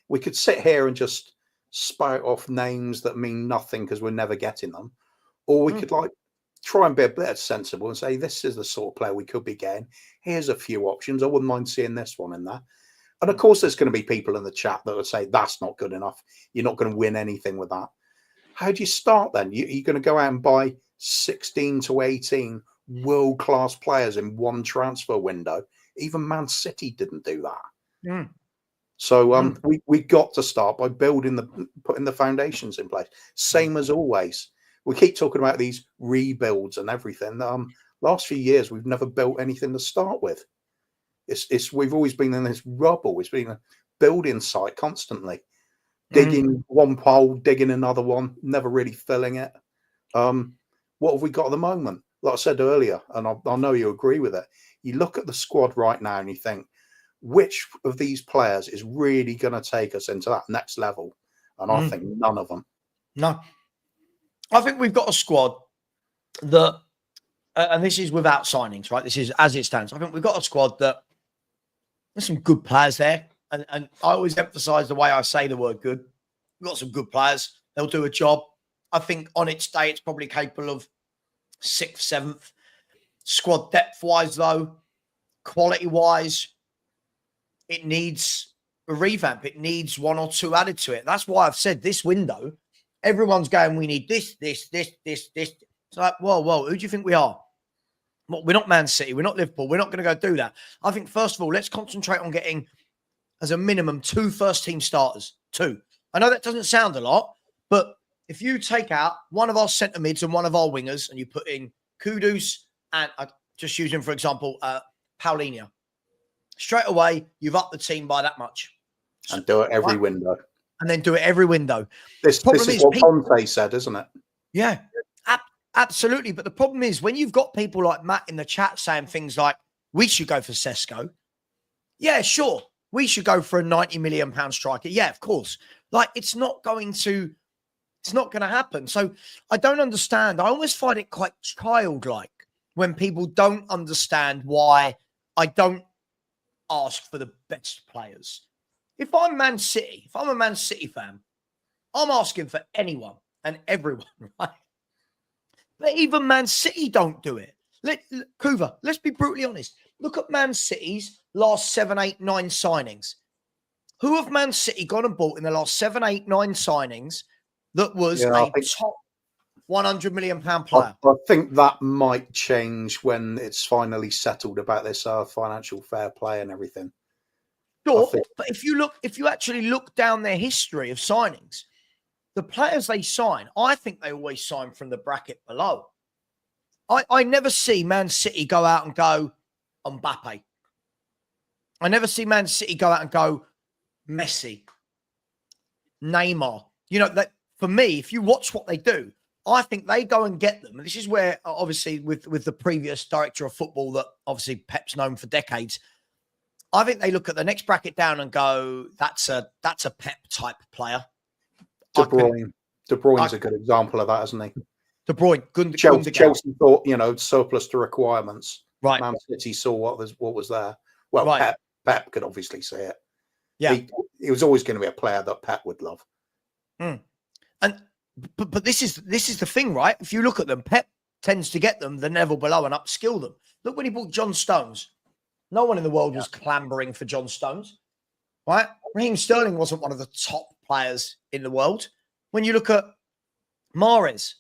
Speaker 2: we could sit here and just spout off names that mean nothing because we're never getting them. Or we could like try and be a bit sensible and say, this is the sort of player we could be getting. Here's a few options. I wouldn't mind seeing this one in there. And of course, there's going to be people in the chat that would say, that's not good enough. You're not going to win anything with that. How do you start then? You're going to go out and buy 16 to 18 world-class players in one transfer window. Even Man City didn't do that. So we got to start by putting the foundations in place. Same as always. We keep talking about these rebuilds and everything. Last few years, we've never built anything to start with. We've always been in this rubble. It's been a building site constantly. Digging one pole, digging another one, never really filling it. What have we got at the moment? Like I said earlier, and I know you agree with it. You look at the squad right now and you think, which of these players is really going to take us into that next level? And I think none of them.
Speaker 1: No. I think we've got a squad that, and this is without signings, right? This is as it stands. I think we've got a squad that there's some good players there. and I always emphasize the way I say the word good. We've got some good players. They'll do a job. I think on its day, it's probably capable of 6th, 7th. Squad depth-wise, though, quality-wise, it needs a revamp. It needs 1 or 2 added to it. That's why I've said this window, everyone's going, we need this. It's like, whoa, who do you think we are? Well, we're not Man City. We're not Liverpool. We're not going to go do that. I think, first of all, let's concentrate on getting, as a minimum, 2 first-team starters. 2. I know that doesn't sound a lot, but if you take out one of our centre mids and one of our wingers and you put in Kudus and just using, for example, Paulinho, straight away, you've upped the team by that much.
Speaker 2: And do it every window.
Speaker 1: And then do it every window.
Speaker 2: This is what Conte said, isn't it?
Speaker 1: Yeah, absolutely. But the problem is when you've got people like Matt in the chat saying things like, we should go for Sesko. Yeah, sure. We should go for a £90 million striker. Yeah, of course. Like, it's not going to happen. So I don't understand. I almost find it quite childlike when people don't understand why I don't ask for the best players. If I'm Man City, if I'm a Man City fan, I'm asking for anyone and everyone, right? But even Man City don't do it. Kuva, let's be brutally honest. Look at Man City's last 7, 8, 9 signings. Who have Man City gone and bought in the last 7, 8, 9 signings that was a top £100 million player?
Speaker 2: I think that might change when it's finally settled about this financial fair play and everything.
Speaker 1: Sure, but if you actually look down their history of signings, the players they sign, I think they always sign from the bracket below. I never see Man City go out and go Mbappe. I never see Man City go out and go Messi, Neymar. You know, that for me, if you watch what they do, I think they go and get them. And this is where, obviously, with the previous director of football that obviously Pep's known for decades, I think they look at the next bracket down and go, that's a Pep type player.
Speaker 2: De Bruyne's a good example of that, isn't he?
Speaker 1: De Bruyne,
Speaker 2: Chelsea thought, surplus to requirements.
Speaker 1: Right.
Speaker 2: Man City saw what was there. Well,
Speaker 1: right.
Speaker 2: Pep could obviously see it.
Speaker 1: Yeah.
Speaker 2: He was always going to be a player that Pep would love.
Speaker 1: But this is the thing, right? If you look at them, Pep tends to get them the level below and upskill them. Look when he bought John Stones. No one in the world was clambering for John Stones, right? Raheem Sterling wasn't one of the top players in the world. When you look at Mahrez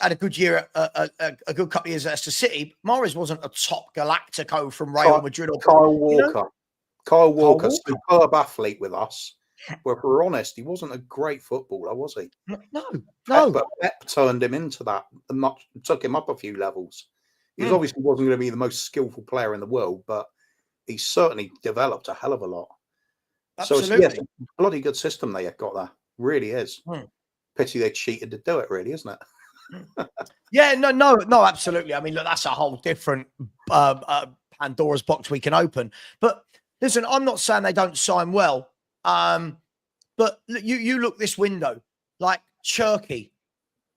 Speaker 1: had a good year, a good couple of years at Leicester City. Mahrez wasn't a top Galactico from Real Madrid. Or
Speaker 2: Kyle Walker. Kyle Walker, superb athlete with us. Well, if we're honest, he wasn't a great footballer, was he?
Speaker 1: No.
Speaker 2: But Pep turned him into that and took him up a few levels. He obviously wasn't going to be the most skillful player in the world, but he certainly developed a hell of a lot.
Speaker 1: Absolutely.
Speaker 2: So it's a bloody good system they got there. Really is. Pity they cheated to do it, really, isn't it?
Speaker 1: Yeah, no, absolutely. I mean, look, that's a whole different Pandora's box we can open. But listen, I'm not saying they don't sign well. But you look this window, like Cherky,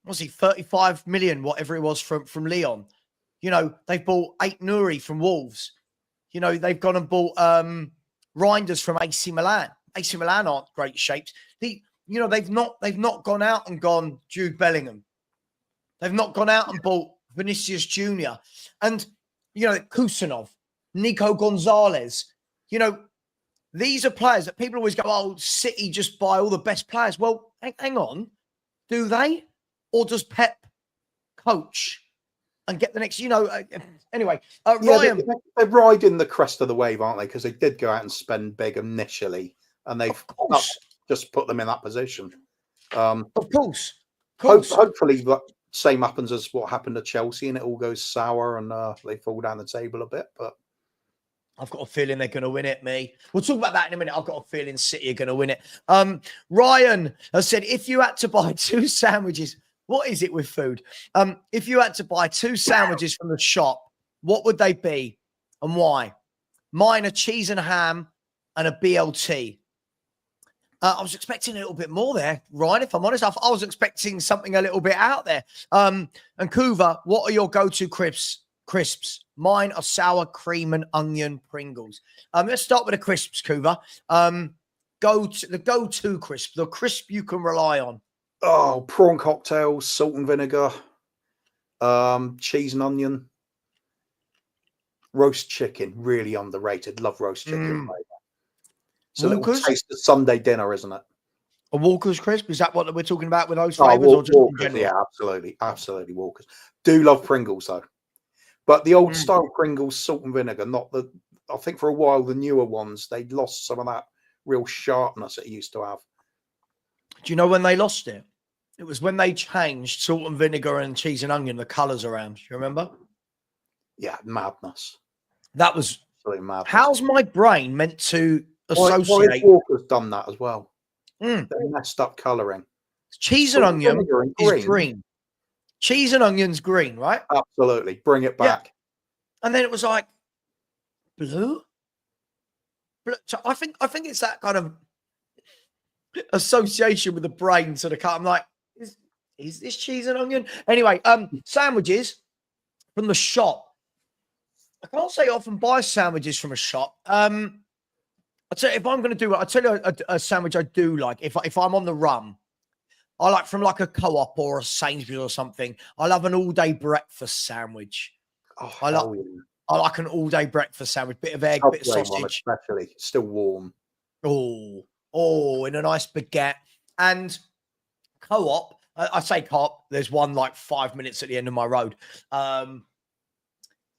Speaker 1: was he 35 million, whatever it was from Lyon? You know, they've bought Ait-Nouri from Wolves. You know, they've gone and bought Reinders from AC Milan. AC Milan aren't great shapes. They've not gone out and gone Jude Bellingham. They've not gone out and bought Vinicius Jr. And, Kusanov, Nico Gonzalez. You know, these are players that people always go, oh, City just buy all the best players. Well, hang on. Do they? Or does Pep coach and get the next, anyway. Ryan.
Speaker 2: They're riding the crest of the wave, aren't they? Because they did go out and spend big initially, and they've just put them in that position.
Speaker 1: Of course.
Speaker 2: Hopefully, the same happens as what happened to Chelsea, and it all goes sour and they fall down the table a bit. But
Speaker 1: I've got a feeling they're going to win it, me. We'll talk about that in a minute. I've got a feeling City are going to win it. Ryan has said, if you had to buy 2 sandwiches, what is it with food? If you had to buy 2 sandwiches from the shop, what would they be and why? Mine are cheese and ham and a BLT. I was expecting a little bit more there, Ryan, if I'm honest. I was expecting something a little bit out there. And Kuva, what are your go-to crisps Crisps. Mine are sour cream and onion Pringles. Let's start with the crisps, Kuva. The go-to crisp, the crisp you can rely on.
Speaker 2: Oh, prawn cocktails, salt and vinegar, cheese and onion, roast chicken, really underrated. Love roast chicken flavor. It's a little taste of Sunday dinner, isn't it?
Speaker 1: A Walker's crisp? Is that what we're talking about with those flavors, or just
Speaker 2: Walker's,
Speaker 1: in general?
Speaker 2: Yeah, absolutely Walker's. Do love Pringles though, but the old style Pringles, salt and vinegar, not the. I think for a while the newer ones they lost some of that real sharpness it used to have.
Speaker 1: Do you know when they lost it? It was when they changed salt and vinegar and cheese and onion, the colours around. Do you remember?
Speaker 2: Yeah, madness.
Speaker 1: That was
Speaker 2: absolutely madness.
Speaker 1: How's my brain meant to associate?
Speaker 2: Walker's done that as well. They messed up colouring.
Speaker 1: Cheese and onion is green. Cheese and onion's green, right?
Speaker 2: Absolutely. Bring it back.
Speaker 1: Yeah. And then it was like blue. So I think it's that kind of association with the brain to the cut. I'm like, is this cheese and onion? Anyway, sandwiches from the shop. I can't say I often buy sandwiches from a shop. I tell you, if I'm going to do it, I tell you a sandwich I do like. If I'm on the run, I like from like a Co-op or a Sainsbury's or something. I love an all-day breakfast sandwich.
Speaker 2: Oh,
Speaker 1: I like an all-day breakfast sandwich. Bit of egg, bit of sausage,
Speaker 2: especially still warm.
Speaker 1: Oh, in a nice baguette. And Co-op. I say Co-op. There's one like 5 minutes at the end of my road.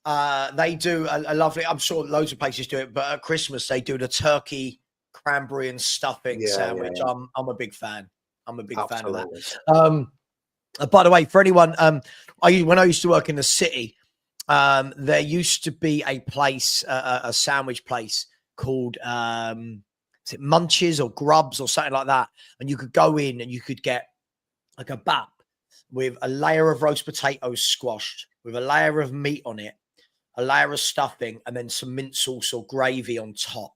Speaker 1: They do a lovely, I'm sure loads of places do it, but at Christmas they do the turkey, cranberry and stuffing sandwich. Yeah. I'm a big fan. I'm a big fan of that. By the way, for anyone, when I used to work in the city, there used to be a place, a sandwich place called, is it Munches or Grubs or something like that? And you could go in and you could get like a bap with a layer of roast potatoes squashed, with a layer of meat on it, a layer of stuffing, and then some mint sauce or gravy on top.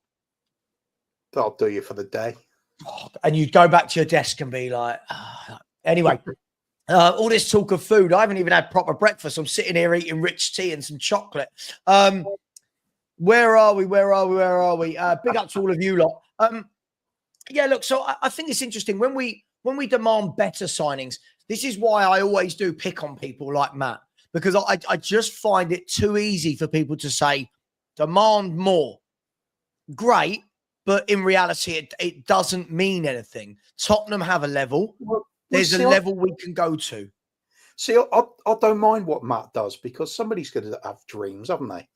Speaker 2: That'll do you for the day.
Speaker 1: And you'd go back to your desk and be like, anyway, all this talk of food, I haven't even had proper breakfast. I'm sitting here eating rich tea and some chocolate. Where are we? Big up to all of you lot. Yeah, look, so I think it's interesting when we demand better signings. This is why I always do pick on people like Matt, because I just find it too easy for people to say, demand more. Great, but in reality, it doesn't mean anything. Tottenham have a level. There's a level we can go to.
Speaker 2: See, I don't mind what Matt does, because somebody's going to have dreams, haven't they?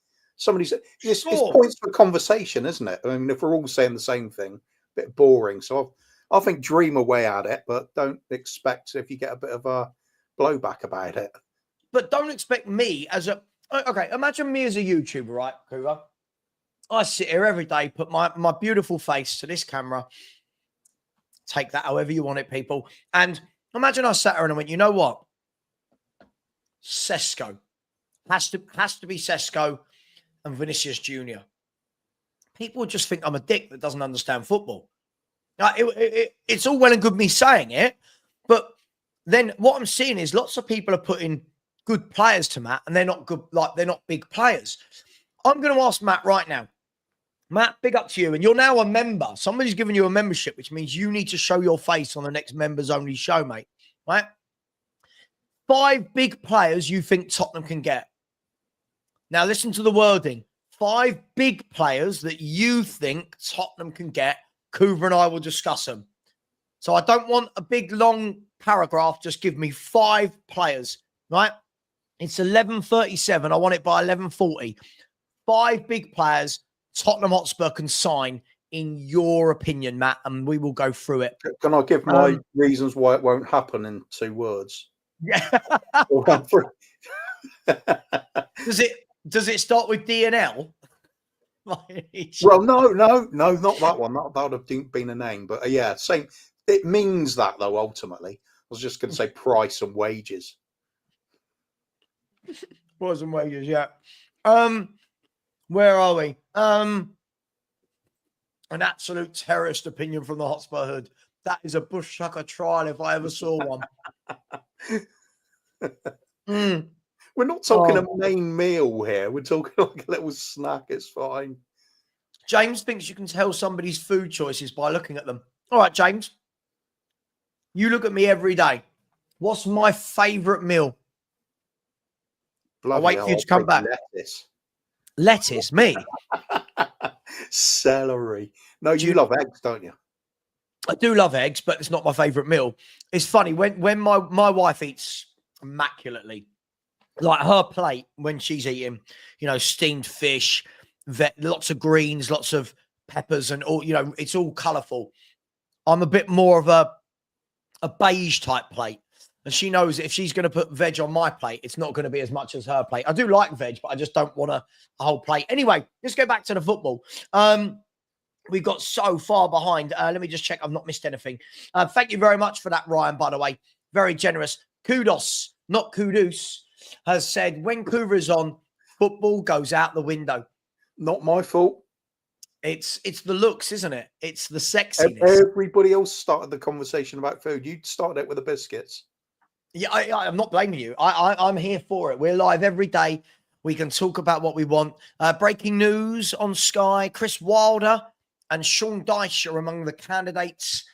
Speaker 2: It's points for conversation, isn't it? I mean, if we're all saying the same thing, a bit boring. So I think dream away at it, but don't expect if you get a bit of a blowback about it.
Speaker 1: But don't expect me okay, imagine me as a YouTuber, right, Kuva? I sit here every day, put my beautiful face to this camera. Take that however you want it, people. And imagine I sat here and I went, you know what? Sesko. Has to be Sesko and Vinicius Jr. People would just think I'm a dick that doesn't understand football. It's all well and good me saying it, but then what I'm seeing is lots of people are putting good players to Matt, and they're not good, like they're not big players. I'm going to ask Matt right now. Matt, big up to you. And you're now a member. Somebody's given you a membership, which means you need to show your face on the next members only show, mate. Right? 5 big players you think Tottenham can get. Now listen to the wording. 5 big players that you think Tottenham can get. Kuva and I will discuss them. So I don't want a big long paragraph. Just give me 5 players, right? It's 11:37. I want it by 11:40. 5 big players Tottenham Hotspur can sign, in your opinion, Matt, and we will go through it.
Speaker 2: Can I give my reasons why it won't happen in 2 words?
Speaker 1: Yeah. Does it start with D and L?
Speaker 2: Well, no, not that one. That would have been a name, but yeah, same. It means that though. Ultimately, I was just going to say price and wages.
Speaker 1: Price and wages, yeah. Where are we? An absolute terrorist opinion from the Hotspur hood. That is a bush sucker trial if I ever saw one.
Speaker 2: We're not talking
Speaker 1: Oh.
Speaker 2: a main meal here. We're talking like a little snack. It's fine.
Speaker 1: James thinks you can tell somebody's food choices by looking at them. All right, James. You look at me every day. What's my favourite meal?
Speaker 2: Bloody
Speaker 1: I'll wait
Speaker 2: hell,
Speaker 1: for you to
Speaker 2: I'll
Speaker 1: come
Speaker 2: take
Speaker 1: back.
Speaker 2: lettuce.
Speaker 1: Lettuce, me.
Speaker 2: Celery. No,
Speaker 1: Do
Speaker 2: you
Speaker 1: you-
Speaker 2: love eggs, don't you?
Speaker 1: I do love eggs, but it's not my favourite meal. It's funny when my wife eats immaculately, like her plate when she's eating, steamed fish, lots of greens, lots of peppers, and all. It's all colourful. I'm a bit more of a beige type plate, and she knows if she's going to put veg on my plate, it's not going to be as much as her plate. I do like veg, but I just don't want a whole plate. Anyway, let's go back to the football. We got so far behind. Let me just check I've not missed anything. Thank you very much for that, Ryan, by the way. Very generous. Kudos, not kudos, has said, when Kuva is on, football goes out the window.
Speaker 2: Not my fault.
Speaker 1: It's the looks, isn't it? It's the sexiness.
Speaker 2: Everybody else started the conversation about food. You started it with the biscuits.
Speaker 1: Yeah, I'm not blaming you. I'm here for it. We're live every day. We can talk about what we want. Breaking news on Sky. Chris Wilder and Sean Dyche are among the candidates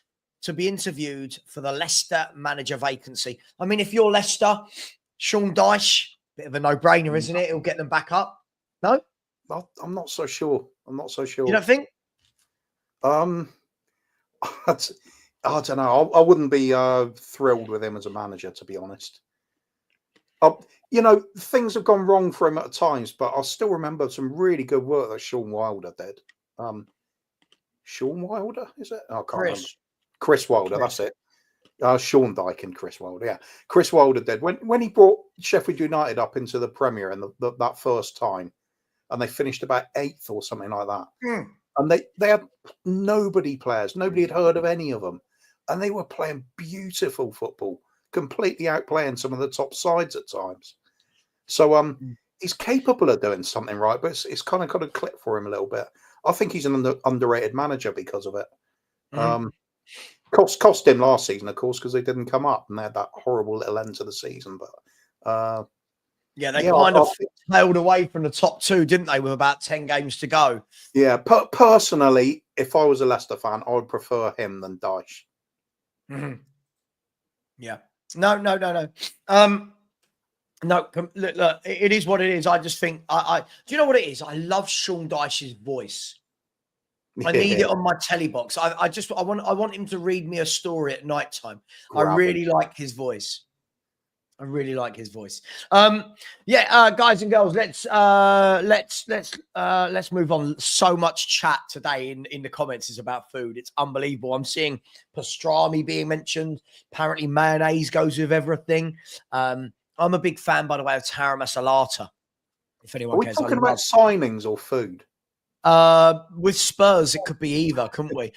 Speaker 1: to be interviewed for the Leicester manager vacancy. I mean, if you're Leicester, Sean Dyche, bit of a no-brainer, isn't it? It'll get them back up. No?
Speaker 2: I'm not so sure. I'm not so sure.
Speaker 1: You don't think?
Speaker 2: I don't know. I wouldn't be thrilled with him as a manager, to be honest. Things have gone wrong for him at times, but I still remember some really good work that Sean Wilder did. Sean Wilder, is it? I can't remember. Chris Wilder, that's it. Sean Dyche and Chris Wilder, yeah. Chris Wilder did. When he brought Sheffield United up into the Premier in that first time, and they finished about 8th or something like that.
Speaker 1: Mm.
Speaker 2: And they had players. Nobody had heard of any of them. And they were playing beautiful football, completely outplaying some of the top sides at times. So he's capable of doing something right, but it's kind of got to click for him a little bit. I think he's an underrated manager because of it.
Speaker 1: Mm.
Speaker 2: Cost him last season, of course, because they didn't come up and they had that horrible little end to the season. But
Speaker 1: yeah, they kind of tailed away from the top two, didn't they, with about 10 games to go?
Speaker 2: Yeah, personally, if I was a Leicester fan, I would prefer him than Dyche.
Speaker 1: Mm-hmm. Yeah. No. No, look, it is what it is. I just think, do you know what it is? I love Sean Dyche's voice. I need it on my telly box. I want him to read me a story at night time. I really like his voice. Guys and girls, let's move on. So much chat today in the comments is about food. It's unbelievable. I'm seeing pastrami being mentioned. Apparently mayonnaise goes with everything. I'm a big fan, by the way, of Tara Masalata. If anyone cares.
Speaker 2: Are we talking about signings or food?
Speaker 1: With Spurs, it could be either, couldn't we?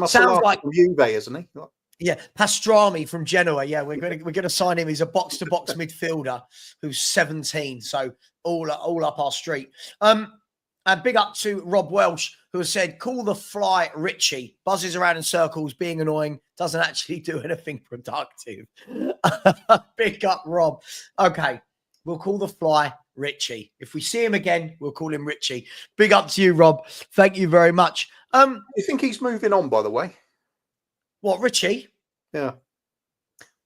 Speaker 2: Sounds like Juve, isn't he?
Speaker 1: Yeah, Pastrami from Genoa. Yeah, we're going to sign him. He's a box-to-box midfielder who's 17, so all up our street. And big up to Rob Welsh, who has said, "Call the fly Richie. Buzzes around in circles, being annoying, doesn't actually do anything productive." Big up, Rob. Okay, we'll call the fly Richie. If we see him again, we'll call him Richie. Big up to you, Rob. Thank you very much.
Speaker 2: You think he's moving on, by the way?
Speaker 1: What, Richie?
Speaker 2: Yeah.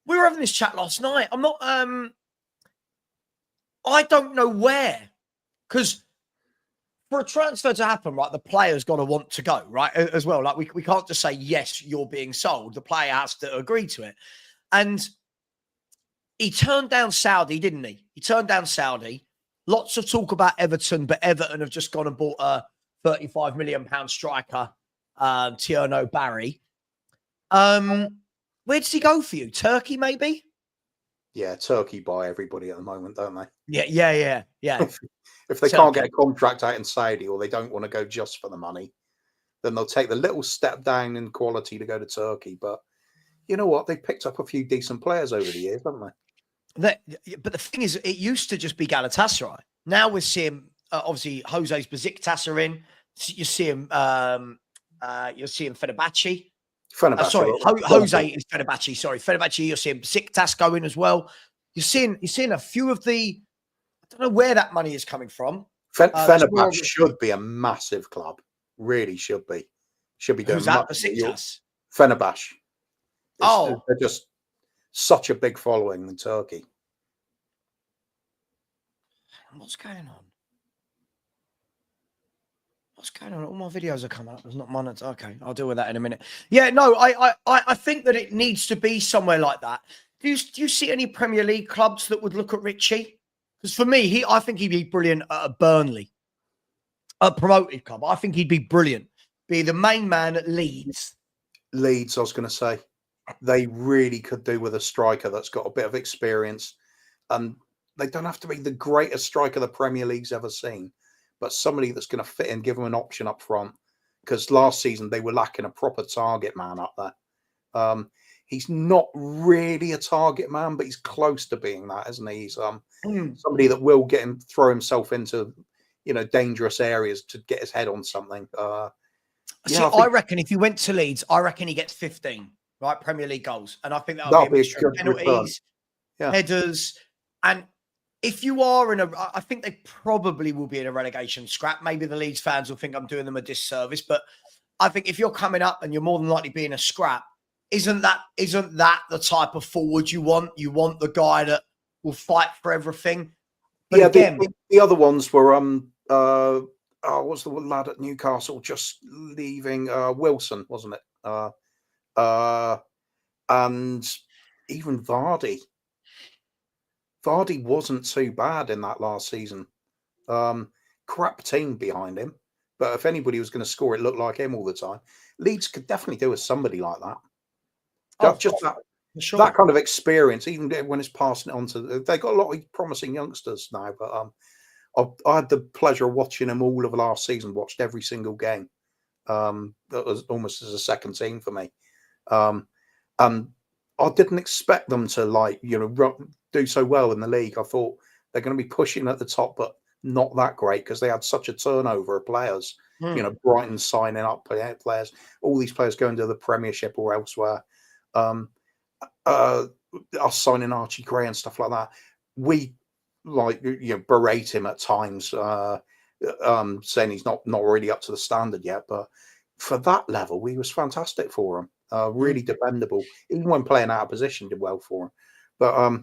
Speaker 1: We were having this chat last night. I'm not, I don't know where. Because for a transfer to happen, right, the player's got to want to go, right, as well. Like, we can't just say, yes, you're being sold. The player has to agree to it. And he turned down Saudi, didn't he? He turned down Saudi. Lots of talk about Everton, but Everton have just gone and bought a £35 million striker, Tierno Barry. Where does he go for you? Turkey, maybe?
Speaker 2: Yeah, Turkey buy everybody at the moment, don't they?
Speaker 1: Yeah.
Speaker 2: If they can't get a contract out in Saudi or they don't want to go just for the money, then they'll take the little step down in quality to go to Turkey. But you know what? They've picked up a few decent players over the years, haven't they?
Speaker 1: But the thing is, it used to just be Galatasaray. Now we're seeing, obviously, Jose's Besiktas are in. You're seeing Fenerbahce. Sorry, Jose is Fenerbahce. Sorry, Fenerbahce. You're seeing Besiktas going as well. You're seeing a few of the don't know where that money is coming from.
Speaker 2: Fenerbahce should be a massive club. Really should be. Should be doing
Speaker 1: Who's that?
Speaker 2: much.
Speaker 1: Besiktas?
Speaker 2: Fenerbahce.
Speaker 1: Oh.
Speaker 2: They're just such a big following in Turkey.
Speaker 1: What's going on? What's going on? All my videos are coming up. There's not mine. Okay, I'll deal with that in a minute. Yeah, no, I think that it needs to be somewhere like that. Do you see any Premier League clubs that would look at Richie? Because for me, I think he'd be brilliant at Burnley, a promoted club. I think he'd be brilliant. Be the main man at Leeds.
Speaker 2: Leeds, I was going to say, they really could do with a striker that's got a bit of experience, and they don't have to be the greatest striker the Premier League's ever seen, but somebody that's going to fit in, give them an option up front. Because last season they were lacking a proper target man up there. He's not really a target man, but he's close to being that, isn't he? He's somebody that will get him, throw himself into, dangerous areas to get his head on something.
Speaker 1: I reckon if he went to Leeds, I reckon he gets 15, right? Premier League goals. And I think that'll be a mixture of penalties, headers. And if you are I think they probably will be in a relegation scrap. Maybe the Leeds fans will think I'm doing them a disservice, but I think if you're coming up and you're more than likely being a scrap, isn't that the type of forward you want? You want the guy that will fight for everything. But again,
Speaker 2: the other ones were what's the lad at Newcastle just leaving? Wilson, wasn't it? And even Vardy. Vardy wasn't too bad in that last season. Crap team behind him, but if anybody was going to score, it looked like him all the time. Leeds could definitely do with somebody like that. That kind of experience, even when it's passing it on to, they've got a lot of promising youngsters now. But I had the pleasure of watching them all of last season. Watched every single game. That was almost as a second team for me. And I didn't expect them to do so well in the league. I thought they're going to be pushing at the top, but not that great because they had such a turnover of players. Brighton signing up players, all these players going to the Premiership or elsewhere. Us signing Archie Gray and stuff like that. We berate him at times, saying he's not really up to the standard yet. But for that level, he was fantastic for him. Really dependable. Even when playing out of position, did well for him. But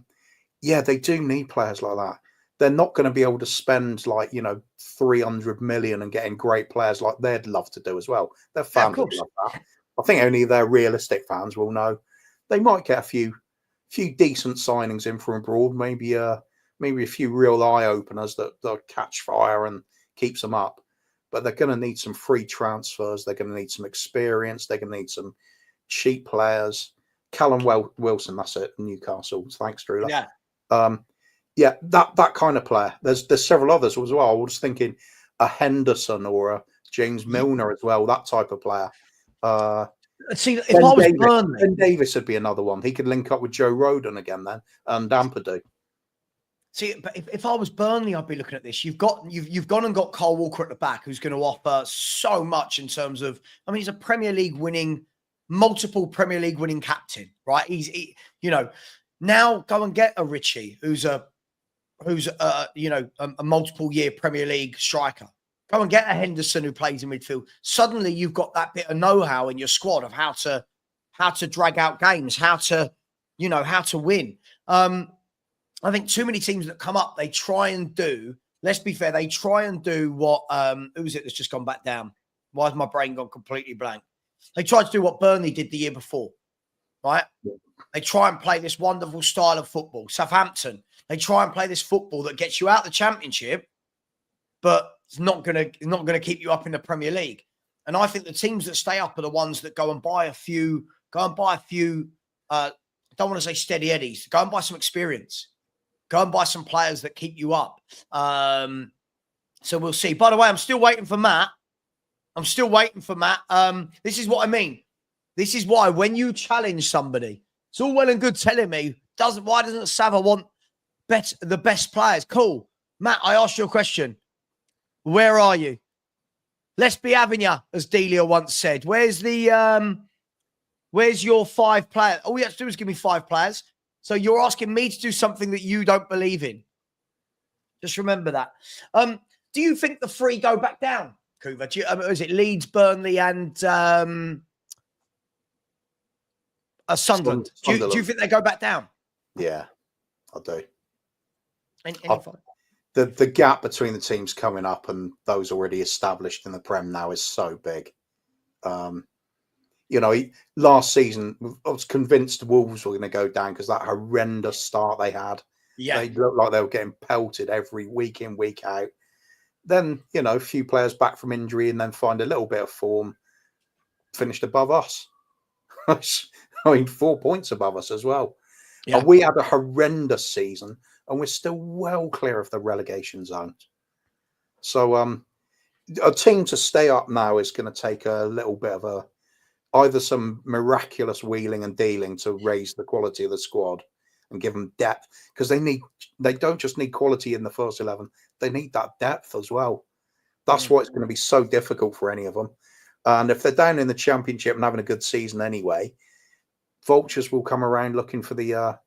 Speaker 2: they do need players like that. They're not going to be able to spend 300 million and getting great players like they'd love to do as well. They're fans of that. I think only their realistic fans will know. They might get a few decent signings in from abroad, maybe a few real eye openers that they'll catch fire and keeps them up. But they're going to need some free transfers. They're going to need some experience. They're going to need some cheap players. Callum Wilson, that's it, Newcastle. Thanks, Drew.
Speaker 1: Yeah.
Speaker 2: That kind of player. There's several others as well. I was thinking a Henderson or a James Milner as well. That type of player.
Speaker 1: See, if I was Burnley,
Speaker 2: Ben Davis would be another one. He could link up with Joe Rodon again then, and Ampadu.
Speaker 1: See, but if I was Burnley, I'd be looking at this. You've gone and got Kyle Walker at the back, who's going to offer so much in terms of. I mean, he's a multiple Premier League winning captain, right? Now go and get a Richie, who's a multiple year Premier League striker. Go and get a Henderson who plays in midfield. Suddenly, you've got that bit of know-how in your squad of how to drag out games, how to win. I think too many teams that come up, they try and do. Let's be fair, they try and do what who's it that's just gone back down? Why has my brain gone completely blank? They tried to do what Burnley did the year before, right? They try and play this wonderful style of football. Southampton, they try and play this football that gets you out the Championship, but it's not gonna keep you up in the Premier League. And I think the teams that stay up are the ones that go and buy a few. I don't want to say steady eddies. Go and buy some experience. Go and buy some players that keep you up. So we'll see. By the way, I'm still waiting for Matt. This is what I mean. This is why when you challenge somebody, it's all well and good telling me, why doesn't Savva want the best players? Cool. Matt, I asked you a question. Where are you? Let's be having you, as Delia once said. Where's your 5 players? All you have to do is give me 5 players. So you're asking me to do something that you don't believe in. Just remember that. Do you think the three go back down, Kuva? Is it Leeds, Burnley, and Sunderland?
Speaker 2: Sunderland.
Speaker 1: Do you think they go back down?
Speaker 2: Yeah, I do.
Speaker 1: The
Speaker 2: gap between the teams coming up and those already established in the Prem now is so big. Last season, I was convinced Wolves were going to go down because that horrendous start they had.
Speaker 1: Yeah.
Speaker 2: They looked like they were getting pelted every week in, week out. Then, a few players back from injury and then find a little bit of form, finished above us. 4 points above us as well.
Speaker 1: Yeah.
Speaker 2: And we had a horrendous season and we're still well clear of the relegation zone. So a team to stay up now is going to take a little bit of either some miraculous wheeling and dealing to raise the quality of the squad and give them depth, because they don't just need quality in the first 11, they need that depth as well. That's why it's going to be so difficult for any of them. And if they're down in the Championship and having a good season anyway, vultures will come around looking for the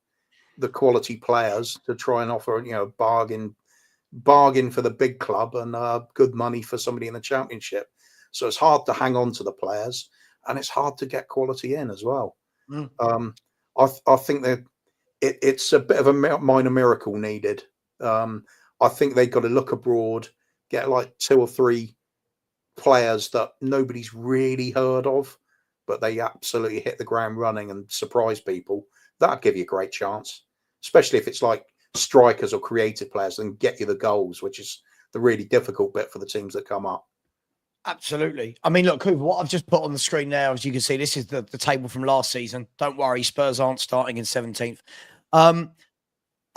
Speaker 2: quality players to try and offer, bargain for the big club and good money for somebody in the Championship. So it's hard to hang on to the players and it's hard to get quality in as well. I think that it's a bit of a minor miracle needed. I think they've got to look abroad, get like 2 or 3 players that nobody's really heard of, but they absolutely hit the ground running and surprise people. That'd give you a great chance, especially if it's like strikers or creative players and get you the goals, which is the really difficult bit for the teams that come up.
Speaker 1: Absolutely. I mean, look, Cooper, what I've just put on the screen now, as you can see, this is the table from last season. Don't worry, Spurs aren't starting in 17th.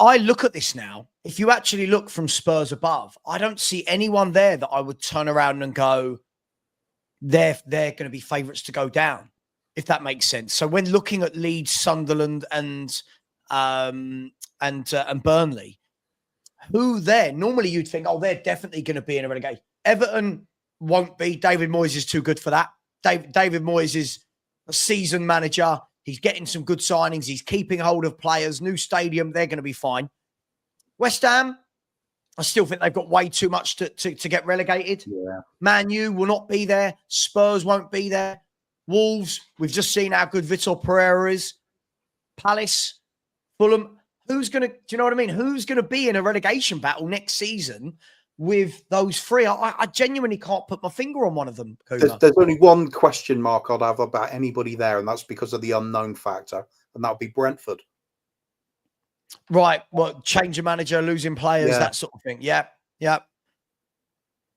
Speaker 1: I look at this now. If you actually look from Spurs above, I don't see anyone there that I would turn around and go, they're going to be favourites to go down, if that makes sense. So when looking at Leeds, Sunderland, and Burnley, who there? Normally you'd think, oh, they're definitely going to be in a relegation. Everton won't be. David Moyes is too good for that. David Moyes is a seasoned manager. He's getting some good signings. He's keeping hold of players. New stadium, they're going to be fine. West Ham, I still think they've got way too much to get relegated.
Speaker 2: Yeah.
Speaker 1: Man U will not be there. Spurs won't be there. Wolves, we've just seen how good Vitor Pereira is. Palace, Fulham. Who's going to, do you know what I mean? Who's going to be in a relegation battle next season with those 3? I genuinely can't put my finger on one of them.
Speaker 2: There's only one question mark I'd have about anybody there, and that's because of the unknown factor, and that would be Brentford.
Speaker 1: Right. Well, change of manager, losing players, that sort of thing. Yeah. Yeah.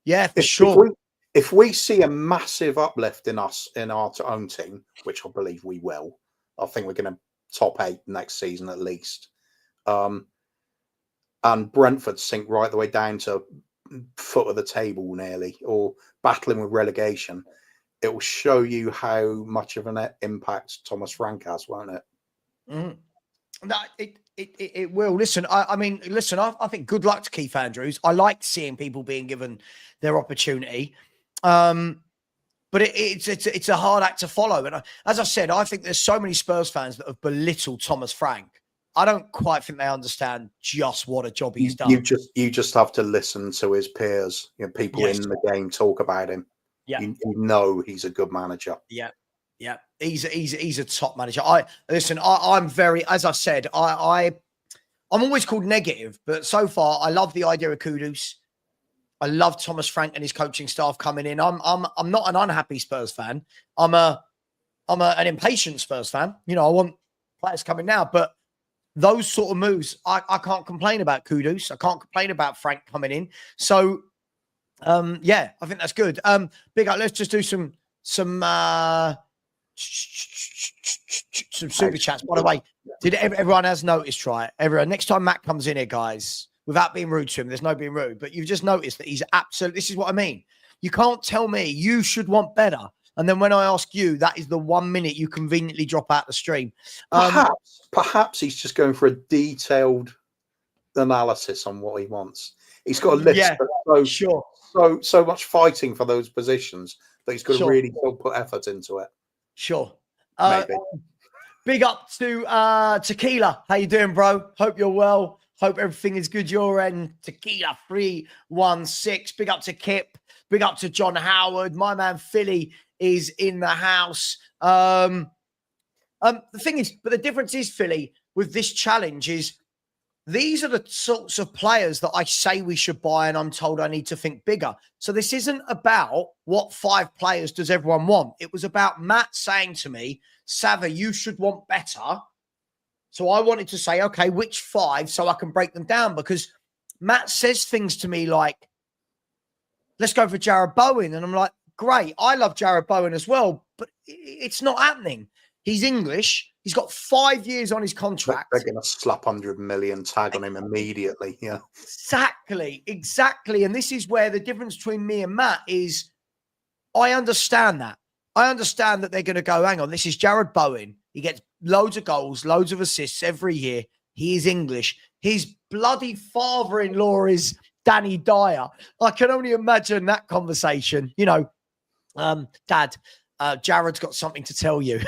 Speaker 1: Yeah, for sure.
Speaker 2: If we see a massive uplift in our own team, which I believe we will, I think we're going to top 8 next season at least. And Brentford sink right the way down to foot of the table nearly, or battling with relegation, it will show you how much of an impact Thomas Frank has, won't it?
Speaker 1: No, it will. Listen, I mean, I think good luck to Keith Andrews. I like seeing people being given their opportunity. But it's a hard act to follow. And as I said, I think there's so many Spurs fans that have belittled Thomas Frank. I don't quite think they understand just what a job he's done.
Speaker 2: You just have to listen to his peers, people in the game talk about him.
Speaker 1: Yeah,
Speaker 2: you know he's a good manager.
Speaker 1: Yeah, yeah, he's a top manager. I'm very, as I said, I'm always called negative, but so far I love the idea of Kudus. I love Thomas Frank and his coaching staff coming in. I'm not an unhappy Spurs fan. I'm an impatient Spurs fan. I want players coming now, but those sort of moves, I can't complain about Kudus. I can't complain about Frank coming in. So, yeah, I think that's good. Big up. Let's just do some super chats. By the way, did everyone has noticed? Try it. Everyone. Next time Matt comes in here, guys, without being rude to him, there's no being rude, but you've just noticed that he's absolutely. This is what I mean. You can't tell me you should want better. And then when I ask you, that is the 1 minute you conveniently drop out the stream.
Speaker 2: Perhaps he's just going for a detailed analysis on what he wants. He's got a list of so much fighting for those positions that he's got to really put effort into it.
Speaker 1: Sure.
Speaker 2: Maybe.
Speaker 1: Big up to Tequila. How you doing, bro? Hope you're well. Hope everything is good your end. Tequila 316. Big up to Kip. Big up to John Howard. My man Philly is in the house. The thing is, but the difference is, Philly, with this challenge is these are the sorts of players that I say we should buy, and I'm told I need to think bigger. So this isn't about what 5 players does everyone want. It was about Matt saying to me, Savva, you should want better. So I wanted to say, okay, which 5 so I can break them down? Because Matt says things to me like, let's go for Jared Bowen. And I'm like, great. I love Jared Bowen as well, but it's not happening. He's English. He's got 5 years on his contract.
Speaker 2: They're going to slap 100 million tag on him immediately. Yeah,
Speaker 1: exactly. And this is where the difference between me and Matt is. I understand that. I understand that they're going to go, hang on, this is Jared Bowen. He gets loads of goals, loads of assists every year. He is English. His bloody father-in-law is Danny Dyer. I can only imagine that conversation. You know, Dad, Jared's got something to tell you.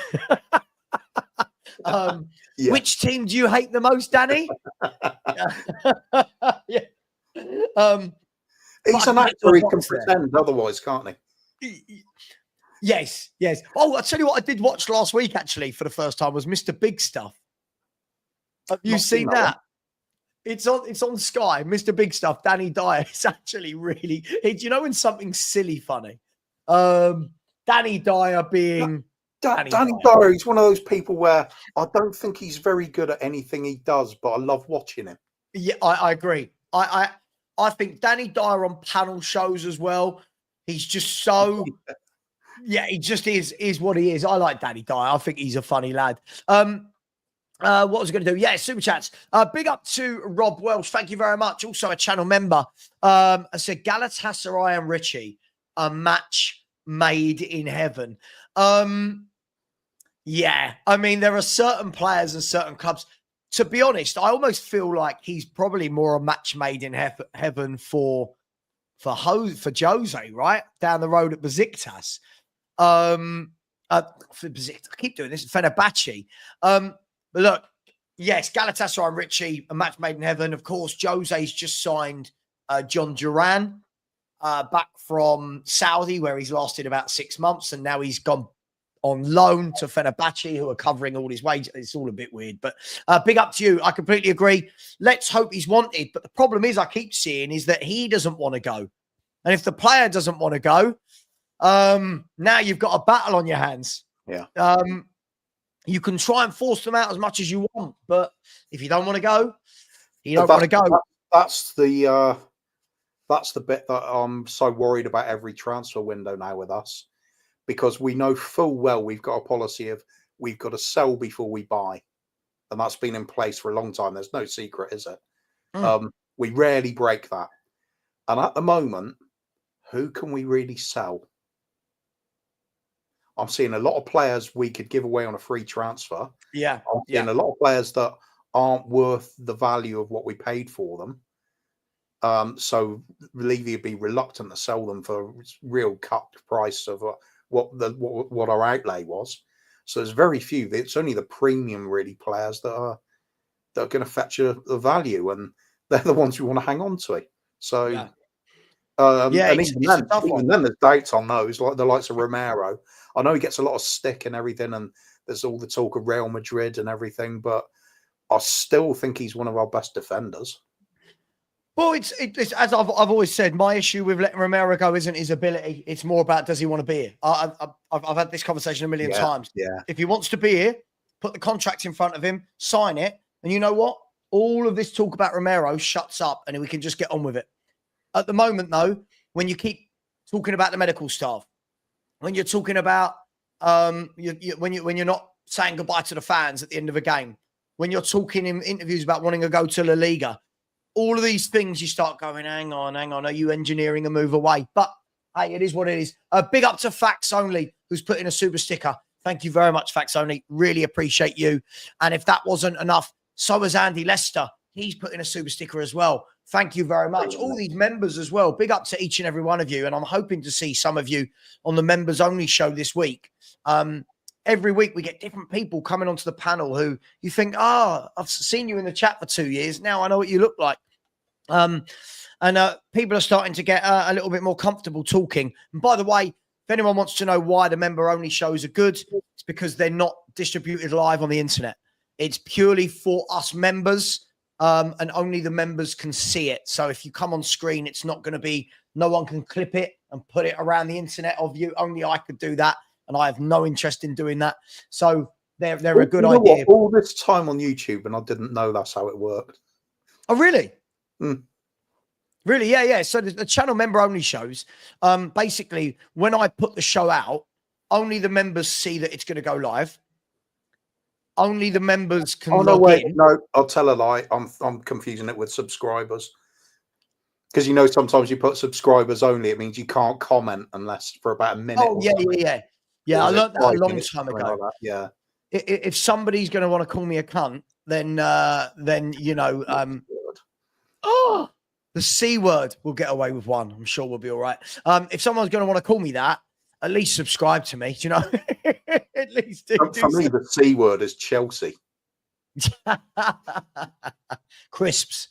Speaker 2: yeah.
Speaker 1: Which team do you hate the most, Danny? Yeah.
Speaker 2: He's an actor. He can pretend otherwise, can't he?
Speaker 1: Yes. Oh, I'll tell you what I did watch last week, actually, for the first time, was Mr. Big Stuff. Have you seen that? It's on Sky. Mr. Big Stuff, Danny Dyer. It's actually really, you know, when something's silly funny. Danny Dyer being
Speaker 2: Danny Dyer, he's one of those people where I don't think he's very good at anything he does, but I love watching him.
Speaker 1: Yeah, I agree. I think Danny Dyer on panel shows as well. He's just so, yeah, he just is what he is. I like Danny Dyer. I think he's a funny lad. What was I going to do? Yeah, super chats. Big up to Rob Welsh. Thank you very much. Also a channel member. I said Galatasaray and Richie, a match made in heaven. Yeah, I mean, there are certain players and certain clubs. To be honest, I almost feel like he's probably more a match made in heaven for Jose, right? Down the road at Besiktas. For Besiktas, I keep doing this, Fenerbahce. But look, yes, Galatasaray and Richie, a match made in heaven. Of course, Jose's just signed John Duran back from Saudi, where he's lasted about 6 months, and now he's gone on loan to Fenerbahce, who are covering all his wages. It's all a bit weird, but big up to you. I completely agree. Let's hope he's wanted. But the problem is, I keep seeing is that he doesn't want to go. And if the player doesn't want to go, now you've got a battle on your hands.
Speaker 2: Yeah.
Speaker 1: You can try and force them out as much as you want, but if you don't want to go, you don't want to go.
Speaker 2: That's the bit that I'm so worried about every transfer window now with us, because we know full well we've got a policy of we've got to sell before we buy, and that's been in place for a long time. There's no secret, is it? We rarely break that, and at the moment, who can we really sell? I'm seeing a lot of players we could give away on a free transfer.
Speaker 1: Yeah.
Speaker 2: I'm seeing a lot of players that aren't worth the value of what we paid for them. So Levy would be reluctant to sell them for a real cut price of what our outlay was. So there's very few. It's only the premium really players that are going to fetch the value, and they're the ones we want to hang on to. So and even then there's doubts on those, like the likes of Romero. I know he gets a lot of stick and everything, and there's all the talk of Real Madrid and everything, but I still think he's one of our best defenders.
Speaker 1: Well, it's as I've always said, my issue with letting Romero go isn't his ability. It's more about, does he want to be here? I've had this conversation a million times.
Speaker 2: Yeah.
Speaker 1: If he wants to be here, put the contract in front of him, sign it, and you know what? All of this talk about Romero shuts up, and we can just get on with it. At the moment, though, when you keep talking about the medical staff, when you're talking about when you're not saying goodbye to the fans at the end of a game, when you're talking in interviews about wanting to go to La Liga, all of these things, you start going, hang on, are you engineering a move away? But hey, it is what it is. Big up to Facts Only, who's put in a super sticker. Thank you very much, Facts Only. Really appreciate you. And if that wasn't enough, so has Andy Lester. He's put in a super sticker as well. Thank you very much. All these members as well. Big up to each and every one of you. And I'm hoping to see some of you on the members only show this week. every week we get different people coming onto the panel who you think, I've seen you in the chat for 2 years. Now I know what you look like. And people are starting to get a little bit more comfortable talking. And by the way, if anyone wants to know why the member-only shows are good, it's because they're not distributed live on the internet. It's purely for us members, and only the members can see it. So if you come on screen, it's not going to be, no one can clip it and put it around the internet of you. Only I could do that, and I have no interest in doing that. So they're a good idea.
Speaker 2: All this time on YouTube, and I didn't know that's how it worked.
Speaker 1: Oh, really?
Speaker 2: Mm.
Speaker 1: Really? Yeah. So the channel member only shows, basically, when I put the show out, only the members see that it's going to go live. Only the members can log in.
Speaker 2: No, I'll tell a lie. I'm confusing it with subscribers. Because sometimes you put subscribers only, it means you can't comment unless for about a minute.
Speaker 1: Oh, yeah. I learned that a long time ago.
Speaker 2: Like yeah.
Speaker 1: If somebody's going to want to call me a cunt, then the C word will get away with one. I'm sure we'll be all right. If someone's going to want to call me that, at least subscribe to me. Do you know? At least do.
Speaker 2: For me, the C word is Chelsea.
Speaker 1: Crisps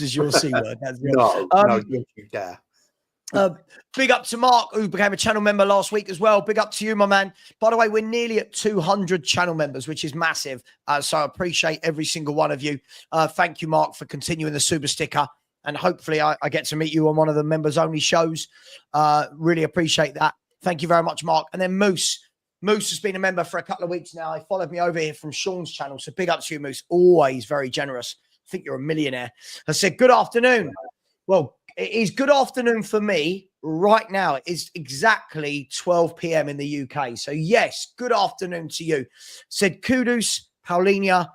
Speaker 1: is your C word. That's
Speaker 2: no, don't you dare.
Speaker 1: Big up to Mark, who became a channel member last week as well. Big up to you, my man. By the way, we're nearly at 200 channel members, which is massive. So I appreciate every single one of you. Thank you, Mark, for continuing the super sticker. And hopefully I get to meet you on one of the members only shows. Really appreciate that. Thank you very much, Mark. And then Moose has been a member for a couple of weeks now. He followed me over here from Sean's channel. So big up to you, Moose. Always very generous. I think you're a millionaire. I said, good afternoon. Well, it is good afternoon for me right now. It is exactly 12 p.m. in the UK. So yes, good afternoon to you. Said Kudus, Paulinho,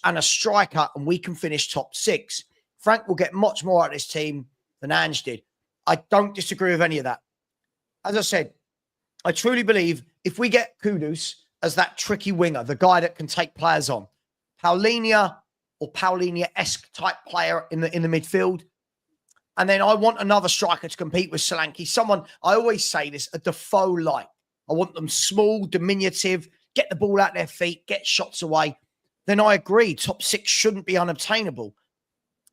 Speaker 1: and a striker, and we can finish top 6. Frank will get much more out of this team than Ange did. I don't disagree with any of that. As I said, I truly believe if we get Kudus as that tricky winger, the guy that can take players on, Paulinho or Paulinho-esque type player in the midfield, and then I want another striker to compete with Solanke. Someone, I always say this, a Defoe-like. I want them small, diminutive, get the ball out their feet, get shots away. Then I agree, top 6 shouldn't be unobtainable.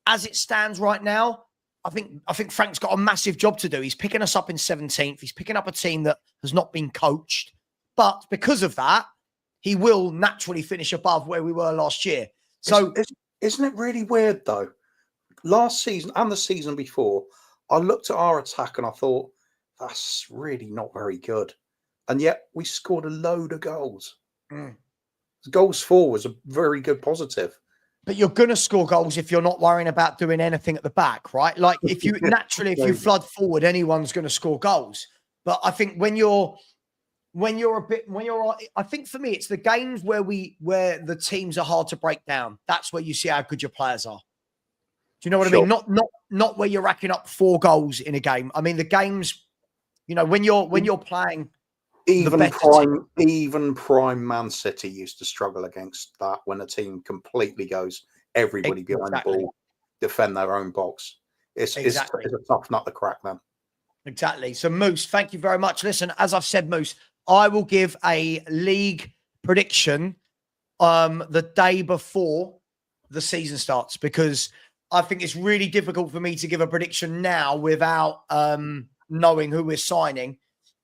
Speaker 1: As it stands right now, I think Frank's got a massive job to do. He's picking us up in 17th. He's picking up a team that has not been coached. But because of that, he will naturally finish above where we were last year. So
Speaker 2: isn't it really weird, though? Last season and the season before, I looked at our attack and I thought, that's really not very good. And yet we scored a load of goals. Goals for was a very good positive.
Speaker 1: But you're going to score goals if you're not worrying about doing anything at the back, right? Like if you naturally, if you flood forward, anyone's going to score goals. But I think I think for me, it's the games where the teams are hard to break down. That's where you see how good your players are. Do you know what I mean? Not where you're racking up 4 goals in a game. I mean, the games, when you're playing.
Speaker 2: Even prime Man City used to struggle against that when a team completely goes everybody behind the ball, defend their own box. It's a tough nut to crack, man.
Speaker 1: Exactly. So, Moose, thank you very much. Listen, as I've said, Moose, I will give a league prediction the day before the season starts because I think it's really difficult for me to give a prediction now without knowing who we're signing.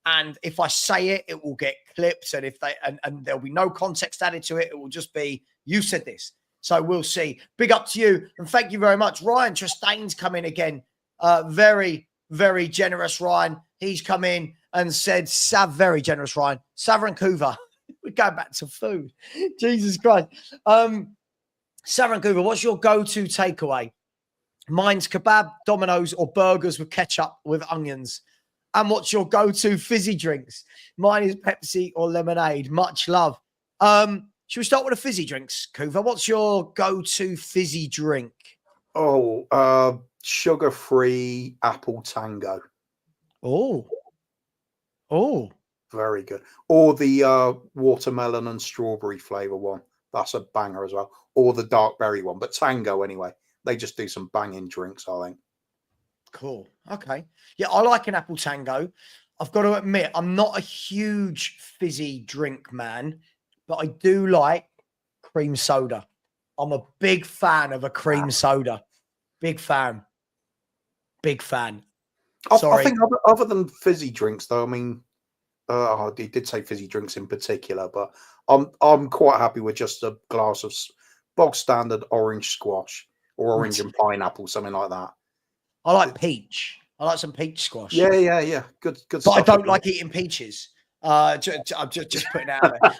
Speaker 1: And if I say it, it will get clipped. And and there'll be no context added to it. It will just be, you said this. So we'll see. Big up to you. And thank you very much. Ryan Trastain's come in again. Very, very generous, Ryan. He's come in and said, very generous, Ryan. Savva and Kuva. We're going back to food. Jesus Christ. Savva and Kuva, what's your go-to takeaway? Mine's kebab, Domino's, or burgers with ketchup with onions. And what's your go-to fizzy drinks? Mine is Pepsi or lemonade. Much love. Should we start with the fizzy drinks, Kuva? What's your go-to fizzy drink?
Speaker 2: Sugar-free apple tango.
Speaker 1: Oh.
Speaker 2: Very good. Or the watermelon and strawberry flavour one. That's a banger as well. Or the dark berry one. But tango anyway. They just do some banging drinks, I think.
Speaker 1: Cool. Okay. Yeah, I like an apple tango. I've got to admit, I'm not a huge fizzy drink man, but I do like cream soda. I'm a big fan of a cream soda. Big fan. Big fan.
Speaker 2: I think other than fizzy drinks, though, I mean, I did say fizzy drinks in particular, but I'm quite happy with just a glass of bog standard orange squash or orange and pineapple, something like that.
Speaker 1: I like peach. I like some peach squash.
Speaker 2: Yeah. Good
Speaker 1: but
Speaker 2: stuff.
Speaker 1: I don't like eating peaches. I'm just putting it out there.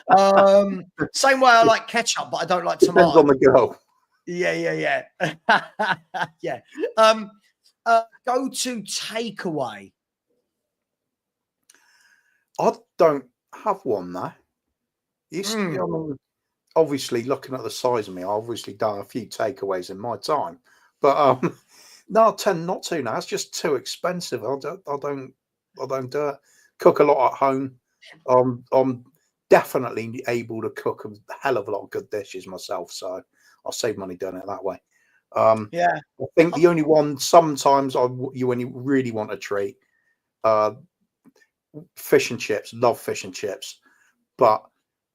Speaker 1: Same way I like ketchup, but I don't like tomato.
Speaker 2: Depends on the girl.
Speaker 1: Yeah. Yeah. Go to takeaway.
Speaker 2: I don't have one there. I mean, obviously, looking at the size of me, I've obviously done a few takeaways in my time, but no, I tend not to now. It's just too expensive. I don't do it. Cook a lot at home. I'm definitely able to cook a hell of a lot of good dishes myself, so I'll save money doing it that way.
Speaker 1: Yeah,
Speaker 2: I think the only one sometimes when you really want a treat, fish and chips. Love fish and chips, but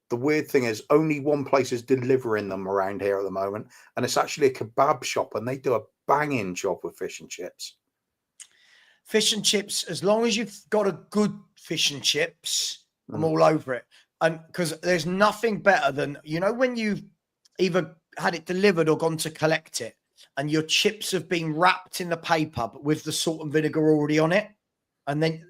Speaker 2: the weird thing is only one place is delivering them around here at the moment, and it's actually a kebab shop, and they do a banging job with fish and chips.
Speaker 1: Fish and chips, as long as you've got a good fish and chips, I'm all over it. And because there's nothing better than, when you've either had it delivered or gone to collect it, and your chips have been wrapped in the paper, but with the salt and vinegar already on it. And then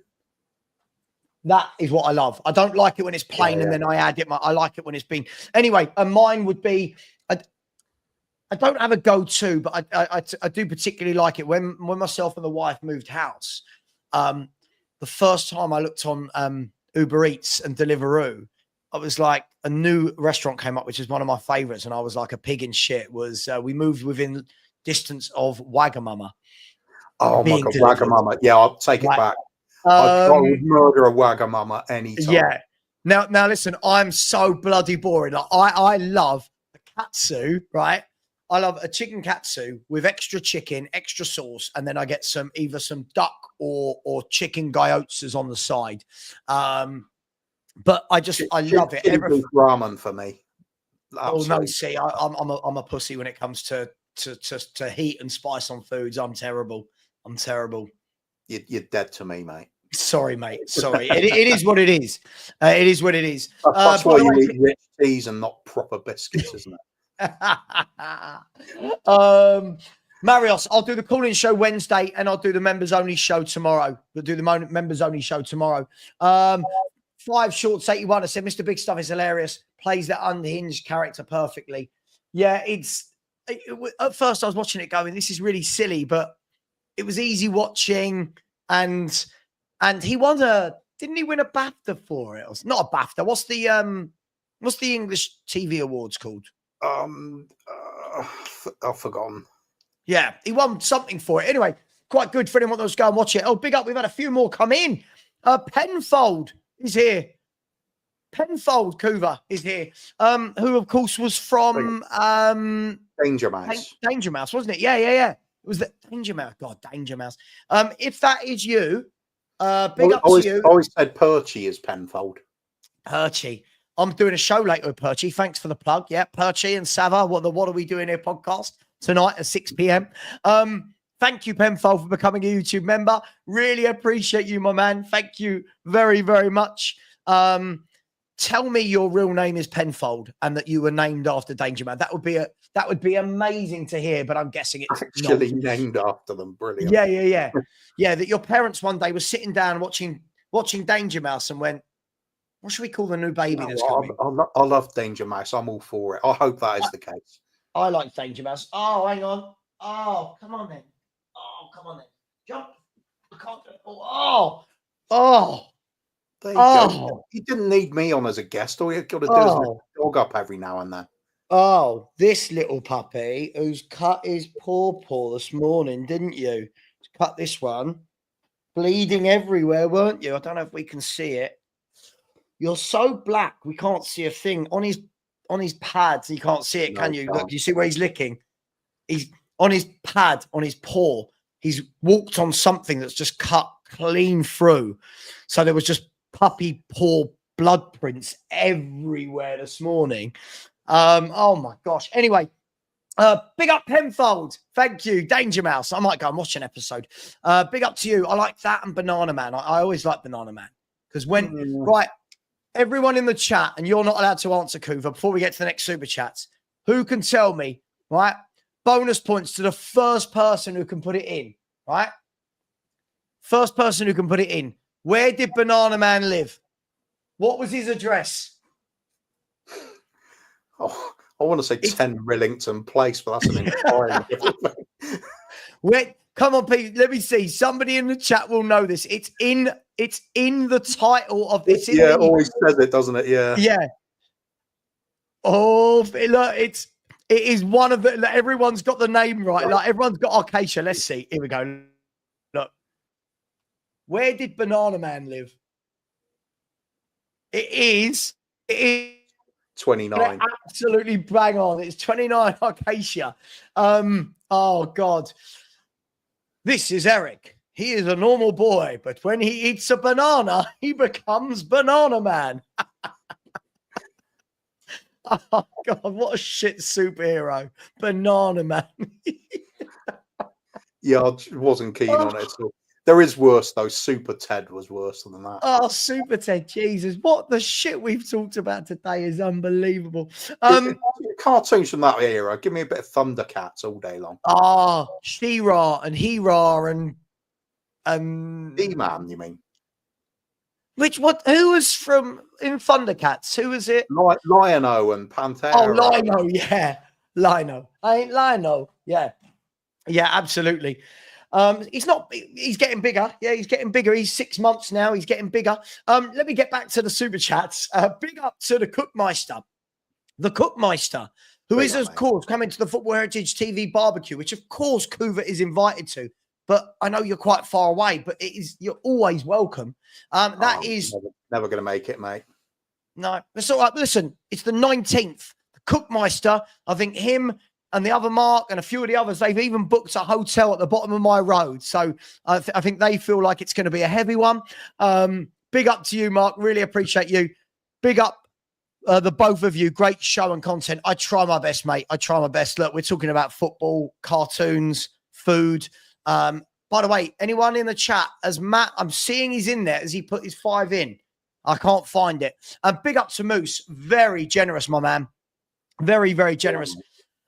Speaker 1: that is what I love. I don't like it when it's plain and then I add it. I like it when it's been. Anyway, and mine would be, I don't have a go-to, but I do particularly like it when myself and the wife moved house. The first time I looked on Uber Eats and Deliveroo, I was like, a new restaurant came up, which is one of my favorites, and I was like a pig in shit. We moved within distance of Wagamama.
Speaker 2: Oh my God, Wagamama! Yeah, I'll take it back. I would murder a Wagamama anytime.
Speaker 1: Yeah. Now listen, I'm so bloody boring. Like, I love a katsu, right? I love a chicken katsu with extra chicken, extra sauce, and then I get either some duck or chicken gyotsas on the side. But I love it.
Speaker 2: Ramen for me.
Speaker 1: Absolutely. Oh no, see, I'm a pussy when it comes to heat and spice on foods. I'm terrible.
Speaker 2: You're dead to me, mate.
Speaker 1: Sorry, mate. Sorry. It is what it is. It is what it is.
Speaker 2: That's why you eat rich teas and not proper biscuits, isn't it?
Speaker 1: Marios, I'll do the call-in show Wednesday and I'll do the members-only show tomorrow. We'll do the members-only show tomorrow. 5 Shorts 81. I said, Mr. Big Stuff is hilarious. Plays that unhinged character perfectly. Yeah, at first I was watching it going, this is really silly, but it was easy watching. And he won didn't he win a BAFTA for it? Not a BAFTA. What's the English TV awards called?
Speaker 2: I've forgotten.
Speaker 1: Yeah, he won something for it. Anyway, quite good for anyone that was going to watch it. Oh, big up. We've had a few more come in. Penfold is here. Penfold Kuva is here. Who, of course, was from
Speaker 2: Danger Mouse.
Speaker 1: Danger Mouse, wasn't it? Yeah. It was the Danger Mouse. God, Danger Mouse. If that is you, big up to you.
Speaker 2: I always said Perchy is Penfold.
Speaker 1: Perchy. I'm doing a show later with Perchy. Thanks for the plug. Yeah, Perchy and Savva. What are we doing here podcast tonight at 6 p.m. Thank you, Penfold, for becoming a YouTube member. Really appreciate you, my man. Thank you very, very much. Tell me your real name is Penfold and that you were named after Danger Man. That would be amazing to hear, but I'm guessing it's
Speaker 2: actually not named after them. Brilliant.
Speaker 1: Yeah. Yeah, that your parents one day were sitting down watching Danger Mouse and went, what should we call the new baby that's coming?
Speaker 2: I love Danger Mouse. I'm all for it. I hope that is the case.
Speaker 1: I like Danger Mouse. Oh, hang on. Oh, come on then. Oh, come on then. Jump. I can't do it. Oh.
Speaker 2: There you go. You didn't need me on as a guest. All you've got to do is lift the dog up every now and then.
Speaker 1: Oh, this little puppy who's cut his paw this morning, didn't you? Cut this one. Bleeding everywhere, weren't you? I don't know if we can see it. You're so black, we can't see a thing. On his pads, you can't see it, can you? Look, you see where he's licking? He's on his pad, on his paw. he's walked on something that's just cut clean through. So there was just puppy paw blood prints everywhere this morning. Oh my gosh. Anyway, big up Penfold. Thank you. Danger Mouse. I might go and watch an episode. Big up to you. I like that and Banana Man. I always like Banana Man. Because right, everyone in the chat, and you're not allowed to answer, Kuva, before we get to the next super chats, who can tell me, right, bonus points to the first person who can put it in, right? First person who can put it in. Where did Banana Man live? What was his address?
Speaker 2: Oh, I want to say 10 Rillington Place, but that's an entirely different thing.
Speaker 1: Wait, come on, Pete. Let me see. Somebody in the chat will know this. It's in the title of this.
Speaker 2: Yeah, it always says it, doesn't it? Yeah.
Speaker 1: Yeah. Oh, look, it is one of the. Everyone's got the name right. Like everyone's got Arcadia. Let's see. Here we go. Look, where did Banana Man live? It is
Speaker 2: 29.
Speaker 1: Absolutely bang on. It's 29 Arcadia. Oh God. This is Eric. He is a normal boy, but when he eats a banana, he becomes Banana Man. Oh God, what a shit superhero. Banana Man.
Speaker 2: Yeah, I wasn't keen on it at all. There is worse though. Super Ted was worse than that.
Speaker 1: Oh, Super Ted, Jesus. What the shit we've talked about today is unbelievable.
Speaker 2: Cartoons from that era. Give me a bit of Thundercats all day long.
Speaker 1: She-Ra and He-Ra and
Speaker 2: D-Man, you mean?
Speaker 1: Who was from in Thundercats? Who was it?
Speaker 2: Lion-O and Pantera.
Speaker 1: Oh, Lion-O, yeah. Lion-O. I ain't Lion-O. Yeah. Yeah, absolutely. He's getting bigger. Yeah, he's getting bigger. He's 6 months now. He's getting bigger. Let me get back to the super chats. Big up to the Cookmeister. The Cookmeister, who is, of course, coming to the Football Heritage TV barbecue, which, of course, Kuva is invited to. But I know you're quite far away, but you're always welcome. That is
Speaker 2: never going to make it, mate.
Speaker 1: No, that's all right. Listen, it's the 19th. The Cookmeister, I think him and the other Mark and a few of the others, they've even booked a hotel at the bottom of my road. So I think they feel like it's going to be a heavy one. Big up to you, Mark. Really appreciate you. Big up the both of you. Great show and content. I try my best, mate. I try my best. Look, we're talking about football, cartoons, food. By the way, anyone in the chat, as Matt, I'm seeing he's in there as he put his 5 in. I can't find it. Big up to Moose. Very generous, my man. Very, very generous.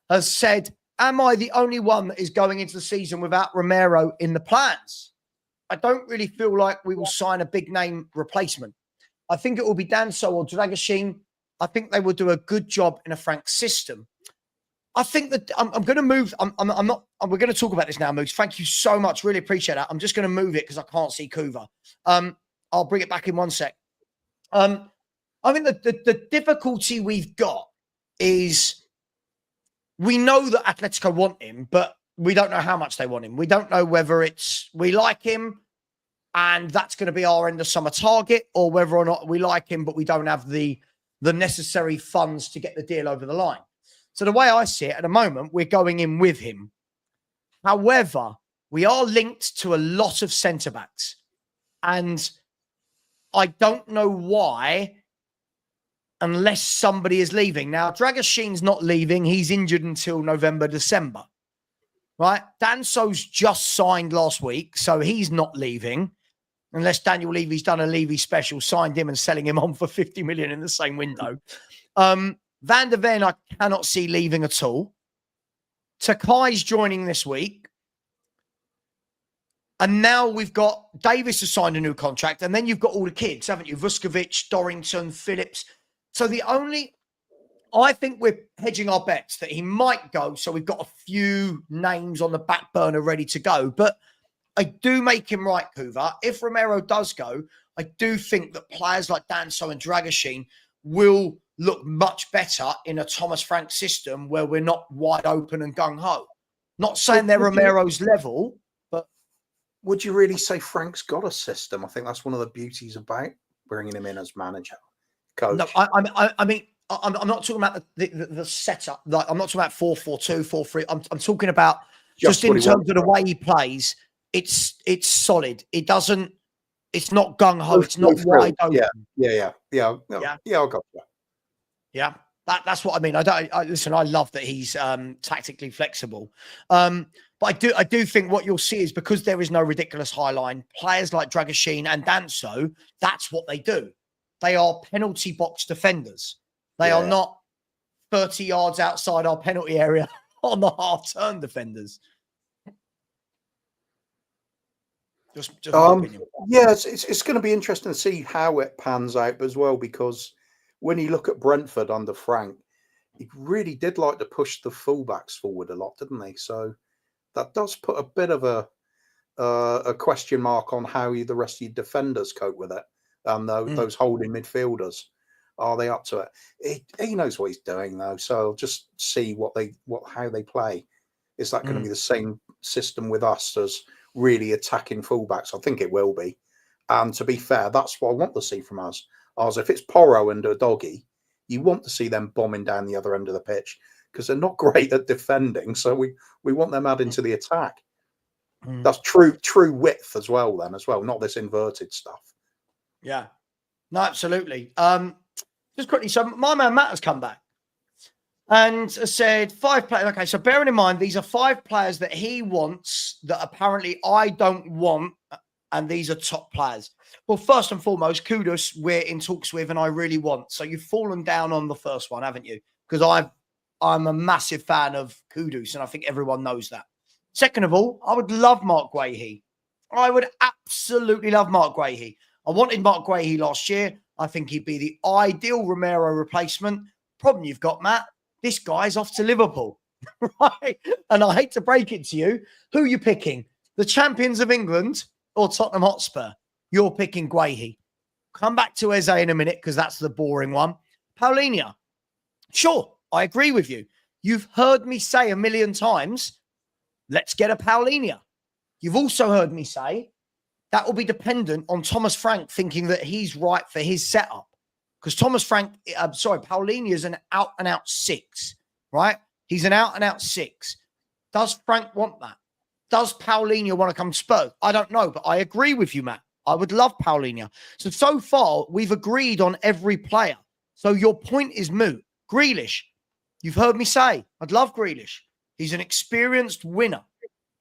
Speaker 1: Has said, am I the only one that is going into the season without Romero in the plans? I don't really feel like we will sign a big name replacement. I think it will be Danso or Dragoshin. I think they will do a good job in a Frank system. I think that I'm going to move. I'm not. We're going to talk about this now, Moose. Thank you so much. Really appreciate that. I'm just going to move it because I can't see Kuva. I'll bring it back in 1 sec. I think the difficulty we've got is we know that Atletico want him, but we don't know how much they want him. We don't know whether it's we like him and that's going to be our end of summer target, or whether or not we like him, but we don't have the necessary funds to get the deal over the line. So the way I see it at the moment, we're going in with him. However, we are linked to a lot of centre-backs. And I don't know why, unless somebody is leaving. Now, Dragoshin's not leaving. He's injured until November, December. Right? Danso's just signed last week, so he's not leaving. Unless Daniel Levy's done a Levy special, signed him and selling him on for 50 million in the same window. Van der Ven, I cannot see leaving at all. Takai's joining this week. And now we've got Davis has signed a new contract. And then you've got all the kids, haven't you? Vuskovic, Dorrington, Phillips. So I think we're hedging our bets that he might go. So we've got a few names on the back burner ready to go. But I do make him right, Kuva. If Romero does go, I do think that players like Danso and Dragoshin will look much better in a Thomas Frank system where we're not wide open and gung-ho. Not saying they're Romero's level, but...
Speaker 2: Would you really say Frank's got a system? I think that's one of the beauties about bringing him in as manager, coach.
Speaker 1: No, I mean, I'm not talking about the setup. Like, I'm not talking about 4-4-2, 4-3. I'm talking about just in terms of the way he plays. it's solid. It doesn't. It's not gung ho. It's not wide open.
Speaker 2: Yeah. I got you.
Speaker 1: Yeah, that's what I mean. Listen. I love that he's tactically flexible. But I do think what you'll see is because there is no ridiculous high line, players like Dragusin and Danso, that's what they do. They are penalty box defenders. They are not 30 yards outside our penalty area on the half turn defenders. Just my opinion.
Speaker 2: Yeah, it's going to be interesting to see how it pans out as well, because when you look at Brentford under Frank, he really did like to push the fullbacks forward a lot, didn't he? So that does put a bit of a question mark on how the rest of your defenders cope with it, and those holding midfielders. Are they up to it? He knows what he's doing though, so just see how they play. Is that going to be the same system with us as really attacking fullbacks? I think it will be. And to be fair, that's what I want to see from us. As if it's Porro and a doggy, you want to see them bombing down the other end of the pitch, because they're not great at defending. So we want them adding to the attack. That's true width as well, not this inverted stuff.
Speaker 1: Yeah, no, absolutely. Just quickly, so my man Matt has come back and said 5 players. Okay, so bearing in mind, these are 5 players that he wants that apparently I don't want, and these are top players. Well, first and foremost, Kudus we're in talks with and I really want. So you've fallen down on the first one, haven't you? Because I'm a massive fan of Kudus, and I think everyone knows that. Second of all, I would love Mark Guehi. I would absolutely love Mark Guehi. I wanted Mark Guehi last year. I think he'd be the ideal Romero replacement. Problem you've got, Matt, this guy's off to Liverpool, right? And I hate to break it to you. Who are you picking? The champions of England or Tottenham Hotspur? You're picking Guehi. Come back to Eze in a minute, because that's the boring one. Paulinho. Sure, I agree with you. You've heard me say a million times, let's get a Paulinho. You've also heard me say that will be dependent on Thomas Frank thinking that he's right for his setup. Because Paulinho is an out-and-out 6, right? He's an out-and-out 6. Does Frank want that? Does Paulinho want to come to Spurs? I don't know, but I agree with you, Matt. I would love Paulinho. So far, we've agreed on every player. So your point is moot. Grealish, you've heard me say, I'd love Grealish. He's an experienced winner,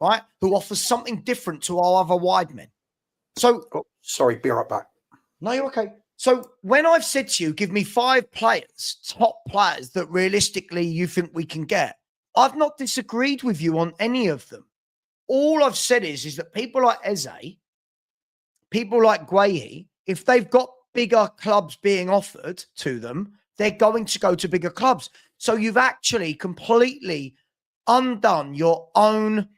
Speaker 1: right? Who offers something different to our other wide men. So,
Speaker 2: sorry, be right back.
Speaker 1: No, you're okay. So when I've said to you, give me 5 players, top players that realistically you think we can get, I've not disagreed with you on any of them. All I've said is that people like Eze, people like Guehi, if they've got bigger clubs being offered to them, they're going to go to bigger clubs. So you've actually completely undone your own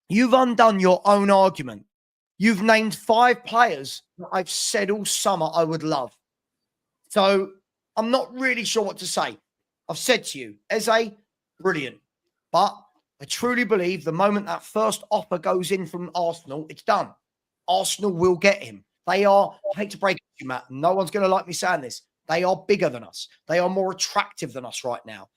Speaker 1: argument. You've named 5 players that I've said all summer I would love. So I'm not really sure what to say. I've said to you, Eze, brilliant. But I truly believe the moment that first offer goes in from Arsenal, it's done. Arsenal will get him. They are, I hate to break it to you, Matt, no one's going to like me saying this. They are bigger than us. They are more attractive than us right now.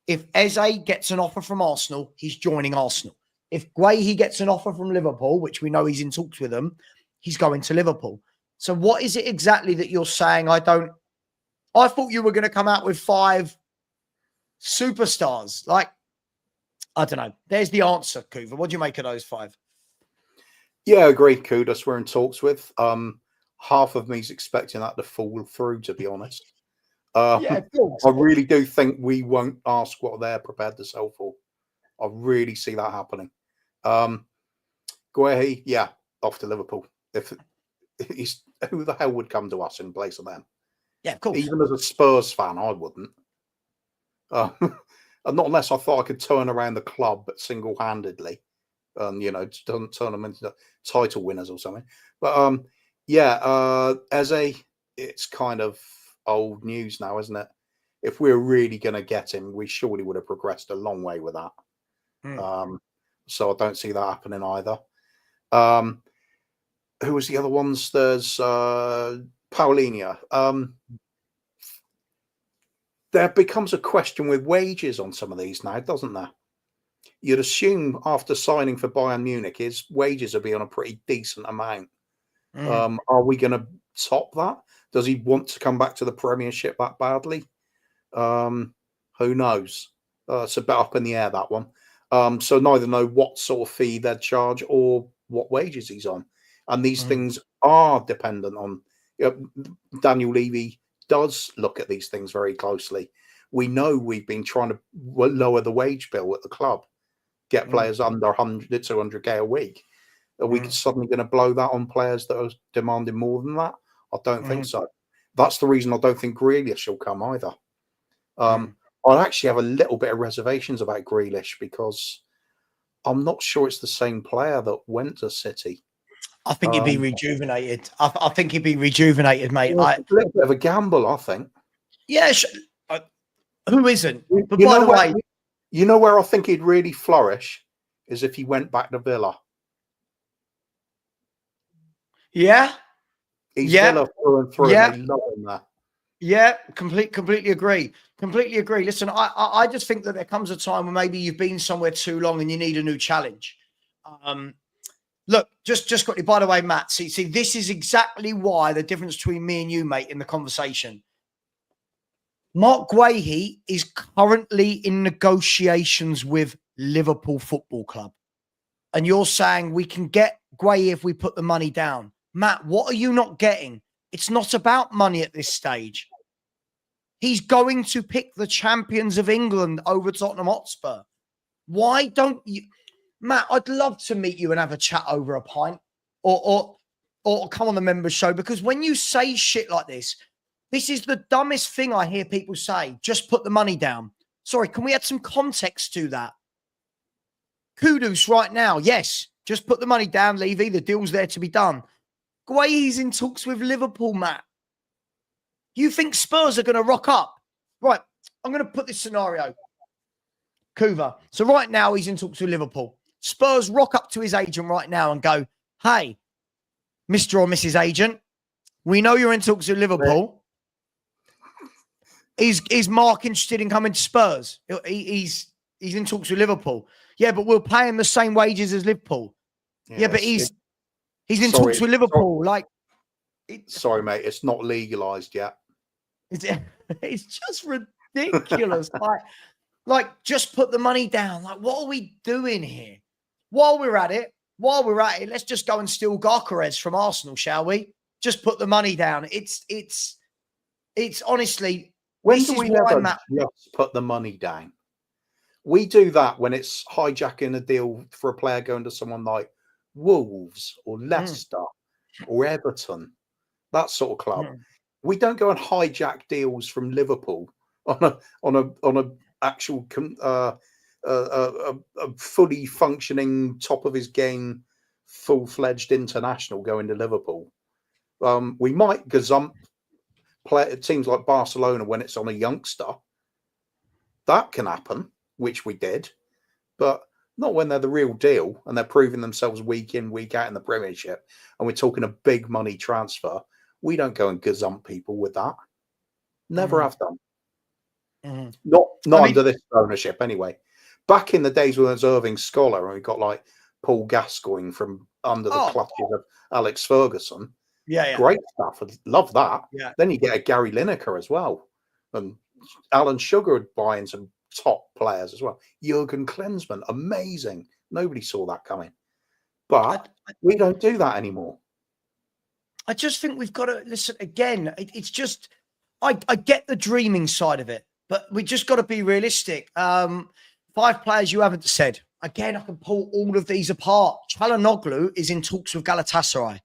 Speaker 1: If Eze gets an offer from Arsenal, he's joining Arsenal. If Guehi gets an offer from Liverpool, which we know he's in talks with them, he's going to Liverpool. So what is it exactly that you're saying? I thought you were going to come out with 5 superstars. Like, I don't know. There's the answer, Kuva. What do you make of those 5?
Speaker 2: Yeah, agreed, Kudos. We're in talks with. Half of me's expecting that to fall through, to be honest.
Speaker 1: Yeah, cool.
Speaker 2: I really do think we won't ask what they're prepared to sell for. I really see that happening. Guehi, yeah, off to Liverpool. If he's, who the hell would come to us in place of them?
Speaker 1: Yeah, of course.
Speaker 2: Even as a Spurs fan, I wouldn't. Not unless I thought I could turn around the club single-handedly, and turn them into title winners or something. But Eze, it's kind of old news now, isn't it? If we're really going to get him, we surely would have progressed a long way with that. So I don't see that happening either. Who was the other ones? There's Paulinho. There becomes a question with wages on some of these now, doesn't there? you'd assume after signing for Bayern Munich, his wages will be on a pretty decent amount. Are we going to top that? Does he want to come back to the Premiership that badly? Who knows? It's a bit up in the air, that one. So neither know what sort of fee they'd charge or what wages he's on. And these things are dependent on... Daniel Levy does look at these things very closely. We know we've been trying to lower the wage bill at the club, get players under 100 to 200k a week. Are we suddenly going to blow that on players that are demanding more than that? I don't think so. That's the reason I don't think Grealish will come either. I actually have a little bit of reservations about Grealish because I'm not sure it's the same player that went to City.
Speaker 1: I think he'd be rejuvenated. I think he'd be rejuvenated, mate.
Speaker 2: A little bit of a gamble, I think.
Speaker 1: Yeah, who isn't? But by the way,
Speaker 2: you know where I think he'd really flourish is if he went back to Villa.
Speaker 1: Yeah,
Speaker 2: he's Villa through and through.
Speaker 1: Yeah,
Speaker 2: and they love him there.
Speaker 1: Yeah, completely agree. Completely agree. Listen, I just think that there comes a time when maybe you've been somewhere too long and you need a new challenge. Look, just quickly, by the way, Matt, see, this is exactly why the difference between me and you, mate, in the conversation. Mark Guehi is currently in negotiations with Liverpool Football Club. And you're saying we can get Guehi if we put the money down. Matt, what are you not getting? It's not about money at this stage. He's going to pick the champions of England over Tottenham Hotspur. Why don't you... Matt, I'd love to meet you and have a chat over a pint or come on the members show, because when you say shit like this is the dumbest thing I hear people say. Just put the money down. Sorry, can we add some context to that? Kudus right now. Yes, just put the money down, Levy. The deal's there to be done. Guehi's in talks with Liverpool, Matt. You think Spurs are going to rock up? Right, I'm going to put this scenario. Kuva. So right now he's in talks with Liverpool. Spurs rock up to his agent right now and go, hey, Mr. or Mrs. Agent, we know you're in talks with Liverpool. Is Mark interested in coming to Spurs? He's in talks with Liverpool. Yeah, but we'll pay him the same wages as Liverpool. Yeah, but he's in talks with Liverpool.
Speaker 2: Sorry, mate, it's not legalised yet.
Speaker 1: It's just ridiculous. Like, just put the money down. Like, what are we doing here? While we're at it, let's just go and steal Gyökeres from Arsenal, shall we? Just put the money down. It's honestly...
Speaker 2: When do we ever just put the money down? We do that when it's hijacking a deal for a player going to someone like Wolves or Leicester or Everton, that sort of club. We don't go and hijack deals from Liverpool on a actual a fully functioning, top of his game, full-fledged international going to Liverpool. We might gazump teams like Barcelona when it's on a youngster. That can happen, which we did, but not when they're the real deal and they're proving themselves week in, week out in the Premiership, and we're talking a big money transfer. We don't go and gazump people with that. Never have done. Not under this ownership, anyway. Back in the days when there was Irving Scholar and we got like Paul Gascoigne from under the clutches of Alex Ferguson.
Speaker 1: Yeah.
Speaker 2: Great stuff. I'd love that.
Speaker 1: Yeah.
Speaker 2: Then you get a Gary Lineker as well. And Alan Sugar would buy in some top players as well. Jurgen Klinsmann, amazing. Nobody saw that coming. But we don't do that anymore.
Speaker 1: I just think we've got to listen again. It's just, I get the dreaming side of it, but we just got to be realistic. 5 players you haven't said. Again, I can pull all of these apart. Çalhanoğlu is in talks with Galatasaray,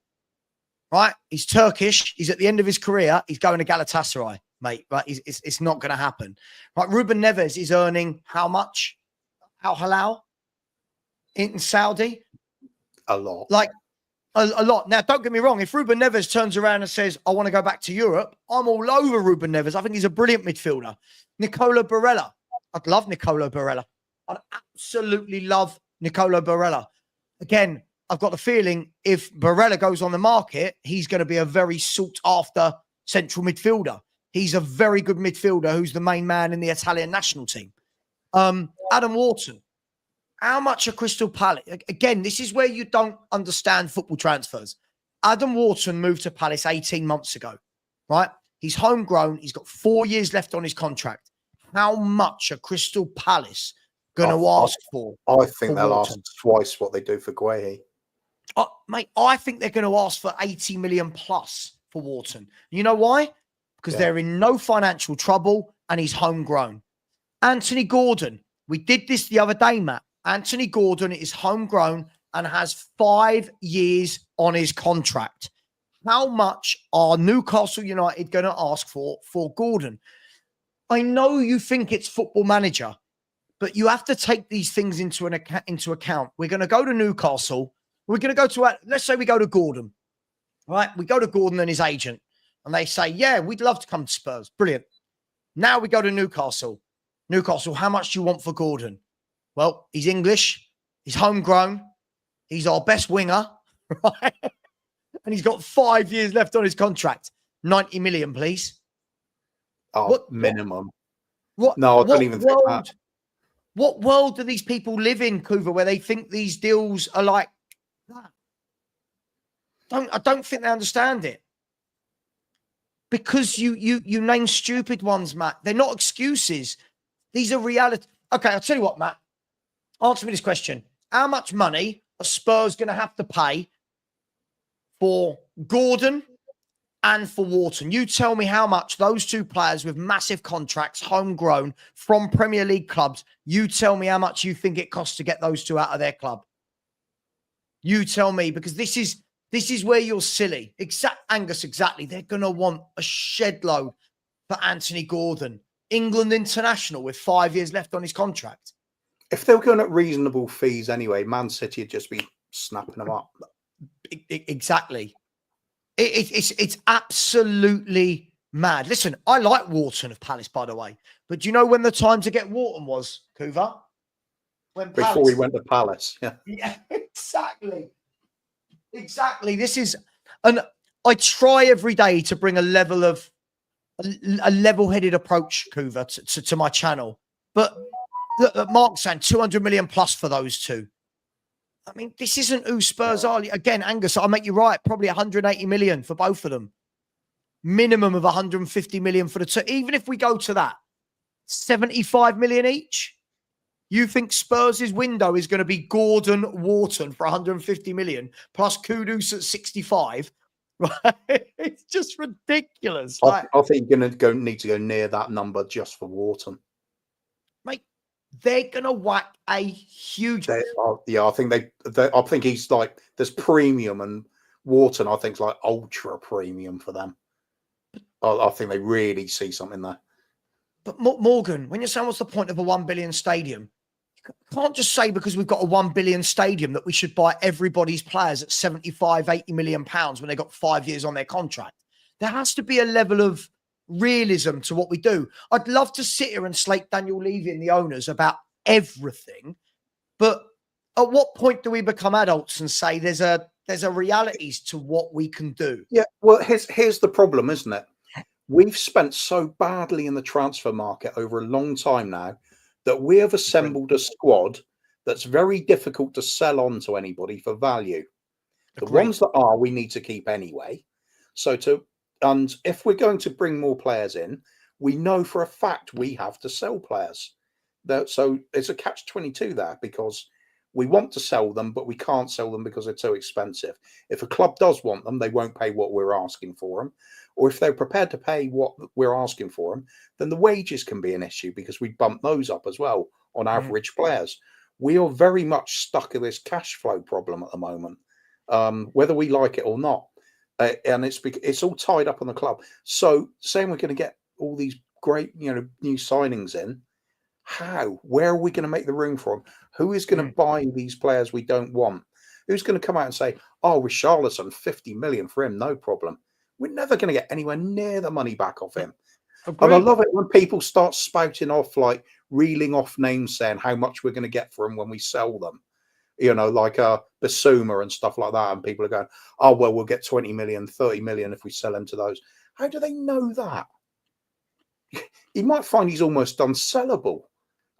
Speaker 1: right? He's Turkish. He's at the end of his career. He's going to Galatasaray, mate. Right? It's not going to happen. Right? Ruben Neves is earning how much? Al Hilal in Saudi?
Speaker 2: A lot.
Speaker 1: Like, a lot. Now, don't get me wrong. If Ruben Neves turns around and says, I want to go back to Europe, I'm all over Ruben Neves. I think he's a brilliant midfielder. Nicola Barella. I'd love Nicola Barella. I'd absolutely love Nicola Barella. Again, I've got the feeling if Barella goes on the market, he's going to be a very sought-after central midfielder. He's a very good midfielder who's the main man in the Italian national team. Adam Wharton. How much are Crystal Palace? Again, this is where you don't understand football transfers. Adam Wharton moved to Palace 18 months ago, right? He's homegrown. He's got 4 years left on his contract. How much are Crystal Palace going to ask for?
Speaker 2: I think they'll
Speaker 1: Wharton?
Speaker 2: ask twice what they do for Guehi.
Speaker 1: Mate, I think they're going to ask for 80 million plus for Wharton. You know why? Because they're in no financial trouble and he's homegrown. Anthony Gordon, we did this the other day, Matt. Anthony Gordon is homegrown and has 5 years on his contract. How much are Newcastle United going to ask for Gordon? I know you think it's Football Manager, but you have to take these things into account. We're going to go to Newcastle. We're going to go to, let's say we go to Gordon, right? We go to Gordon and his agent, and they say, yeah, we'd love to come to Spurs. Brilliant. Now we go to Newcastle. Newcastle, how much do you want for Gordon? Well, he's English. He's homegrown. He's our best winger, right? And he's got 5 years left on his contract. 90 million, please.
Speaker 2: Oh, minimum.
Speaker 1: What?
Speaker 2: No, I don't even think that.
Speaker 1: What world do these people live in, Kuva, where they think these deals are like that? I don't think they understand it. Because you name stupid ones, Matt. They're not excuses. These are reality. Okay, I'll tell you what, Matt. Answer me this question. How much money are Spurs going to have to pay for Gordon and for Wharton? You tell me how much those two players with massive contracts, homegrown from Premier League clubs, you tell me how much you think it costs to get those two out of their club. You tell me, because this is where you're silly. Angus, exactly. They're going to want a shed load for Anthony Gordon. England international with 5 years left on his contract.
Speaker 2: If they were going at reasonable fees anyway, Man City would just be snapping them up.
Speaker 1: Exactly. It's absolutely mad. Listen, I like Wharton of Palace, by the way. But do you know when the time to get Wharton was, Kuva?
Speaker 2: Before we went to Palace. Yeah.
Speaker 1: Yeah, exactly. Exactly. This is, and I try every day to bring a level-headed approach, Kuva, to my channel. But look, Mark's saying 200 million plus for those two. I mean, this isn't who Spurs are. Again, Angus, I'll make you right. Probably 180 million for both of them. Minimum of 150 million for the two. Even if we go to that, 75 million each. You think Spurs' window is going to be Gordon Wharton for 150 million plus Kudus at 65? Right? It's just ridiculous.
Speaker 2: I think you're going to need to go near that number just for Wharton.
Speaker 1: Mate, they're going to whack a huge...
Speaker 2: I think he's like, there's premium, and Wharton, I think, is like ultra premium for them. I think they really see something there.
Speaker 1: But Morgan, when you're saying what's the point of a 1 billion stadium, you can't just say because we've got a 1 billion stadium that we should buy everybody's players at 75, 80 million pounds when they got 5 years on their contract. There has to be a level of realism to what we do. I'd love to sit here and slate Daniel Levy and the owners about everything, but at what point do we become adults and say there's a realities to what we can do?
Speaker 2: Yeah, well, here's the problem, isn't it? We've spent so badly in the transfer market over a long time now that we have assembled a squad that's very difficult to sell on to anybody for value. The ones that are, we need to keep anyway. And if we're going to bring more players in, we know for a fact we have to sell players. So it's a catch-22 there, because we want to sell them, but we can't sell them because they're too expensive. If a club does want them, they won't pay what we're asking for them. Or if they're prepared to pay what we're asking for them, then the wages can be an issue, because we bump those up as well on average players. We are very much stuck in this cash flow problem at the moment, whether we like it or not. And it's all tied up on the club. So saying we're going to get all these great, new signings in, how? Where are we going to make the room for them? Who is going to buy these players we don't want? Who's going to come out and say, oh, Richarlison, 50 million for him, no problem? We're never going to get anywhere near the money back off him. Agreed. And I love it when people start spouting off, like reeling off names, saying how much we're going to get for them when we sell them. Like Basuma and stuff like that. And people are going, oh, well, we'll get 20 million, 30 million if we sell them to those. How do they know that? You might find he's almost unsellable.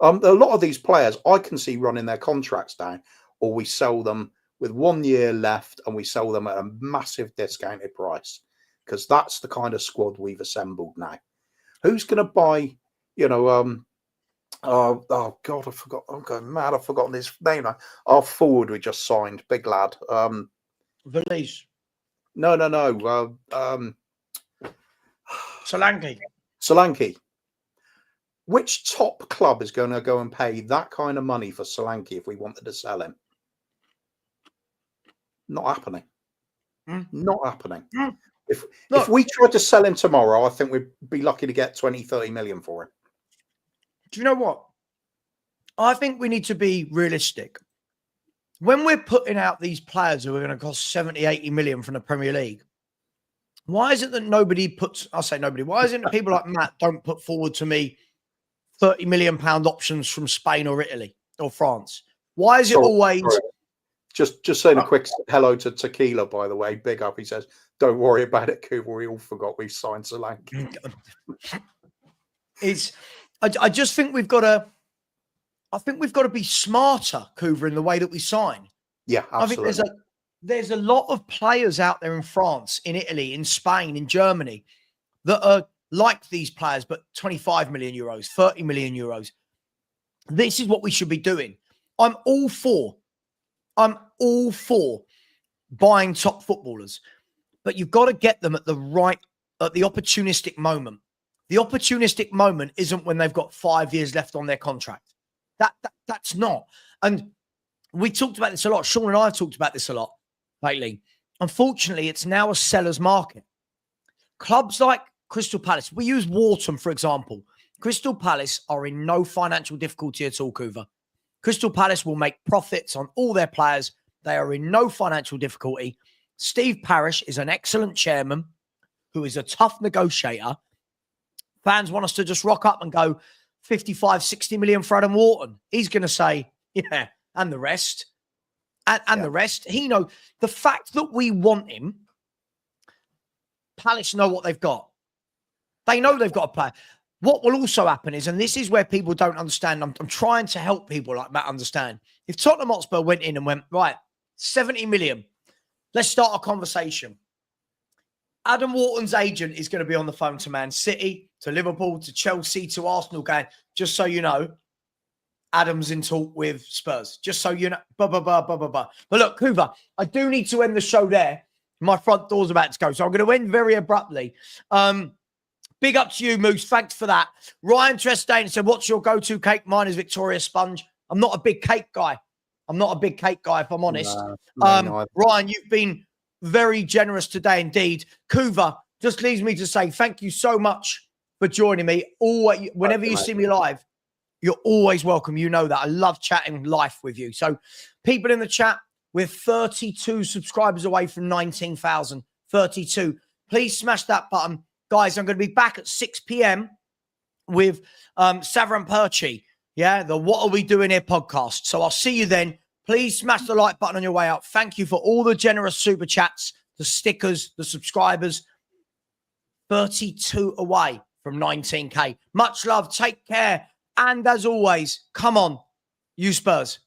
Speaker 2: A lot of these players I can see running their contracts down, or we sell them with 1 year left and we sell them at a massive discounted price, because that's the kind of squad we've assembled now. Who's going to buy, oh God, I forgot. I'm going mad. I've forgotten his name now. Our forward we just signed, big lad.
Speaker 1: Friendlies.
Speaker 2: No. Solanke. Which top club is going to go and pay that kind of money for Solanke if we wanted to sell him? Not happening. Not happening. If we tried to sell him tomorrow, I think we'd be lucky to get 20, 30 million for him.
Speaker 1: Do you know what? I think we need to be realistic. When we're putting out these players who are going to cost 70, 80 million from the Premier League, why is it that nobody puts, I'll say nobody, why is it that people like Matt don't put forward to me 30 million pound options from Spain or Italy or France? Why is it always...
Speaker 2: Sorry. Just saying a quick hello to Tequila, by the way. Big up. He says, don't worry about it, Cooper. We all forgot we signed Solanke.
Speaker 1: I just think we've got to... I think we've got to be smarter, Coover, in the way that we sign.
Speaker 2: Yeah, absolutely.
Speaker 1: I think there's a lot of players out there in France, in Italy, in Spain, in Germany that are like these players, but 25 million euros, 30 million euros. This is what we should be doing. I'm all for buying top footballers, but you've got to get them at the opportunistic moment. The opportunistic moment isn't when they've got 5 years left on their contract. That's not. And we talked about this a lot. Sean and I have talked about this a lot lately. Unfortunately, it's now a seller's market. Clubs like Crystal Palace, we use Wharton, for example. Crystal Palace are in no financial difficulty at all, Coover. Crystal Palace will make profits on all their players. They are in no financial difficulty. Steve Parish is an excellent chairman who is a tough negotiator. Fans want us to just rock up and go 55, 60 million for Adam Wharton. He's going to say, yeah, and the rest. And the rest. He knows the fact that we want him. Palace know what they've got. They know they've got a player. What will also happen is, and this is where people don't understand, I'm trying to help people like Matt understand. If Tottenham Hotspur went in and went, right, 70 million, let's start a conversation. Adam Wharton's agent is going to be on the phone to Man City, to Liverpool, to Chelsea, to Arsenal, going, just so you know, Adam's in talk with Spurs. Just so you know, blah, blah, blah, blah, blah, blah. But look, Hoover, I do need to end the show there. My front door's about to go, so I'm going to end very abruptly. Big up to you, Moose. Thanks for that. Ryan Trestane said, what's your go-to cake? Mine is Victoria Sponge. I'm not a big cake guy. If I'm honest. No, Ryan, you've been very generous today indeed. Kuva, just leaves me to say thank you so much for joining me. Whenever you see me live, you're always welcome. You know that. I love chatting life with you. So people in the chat, we're 32 subscribers away from 19,000. 32. Please smash that button. Guys, I'm going to be back at 6 p.m. with Savva and Perchi. Yeah, the What Are We Doing Here podcast. So I'll see you then. Please smash the like button on your way out. Thank you for all the generous super chats, the stickers, the subscribers. 32 away from 19K. Much love. Take care. And as always, come on, you Spurs.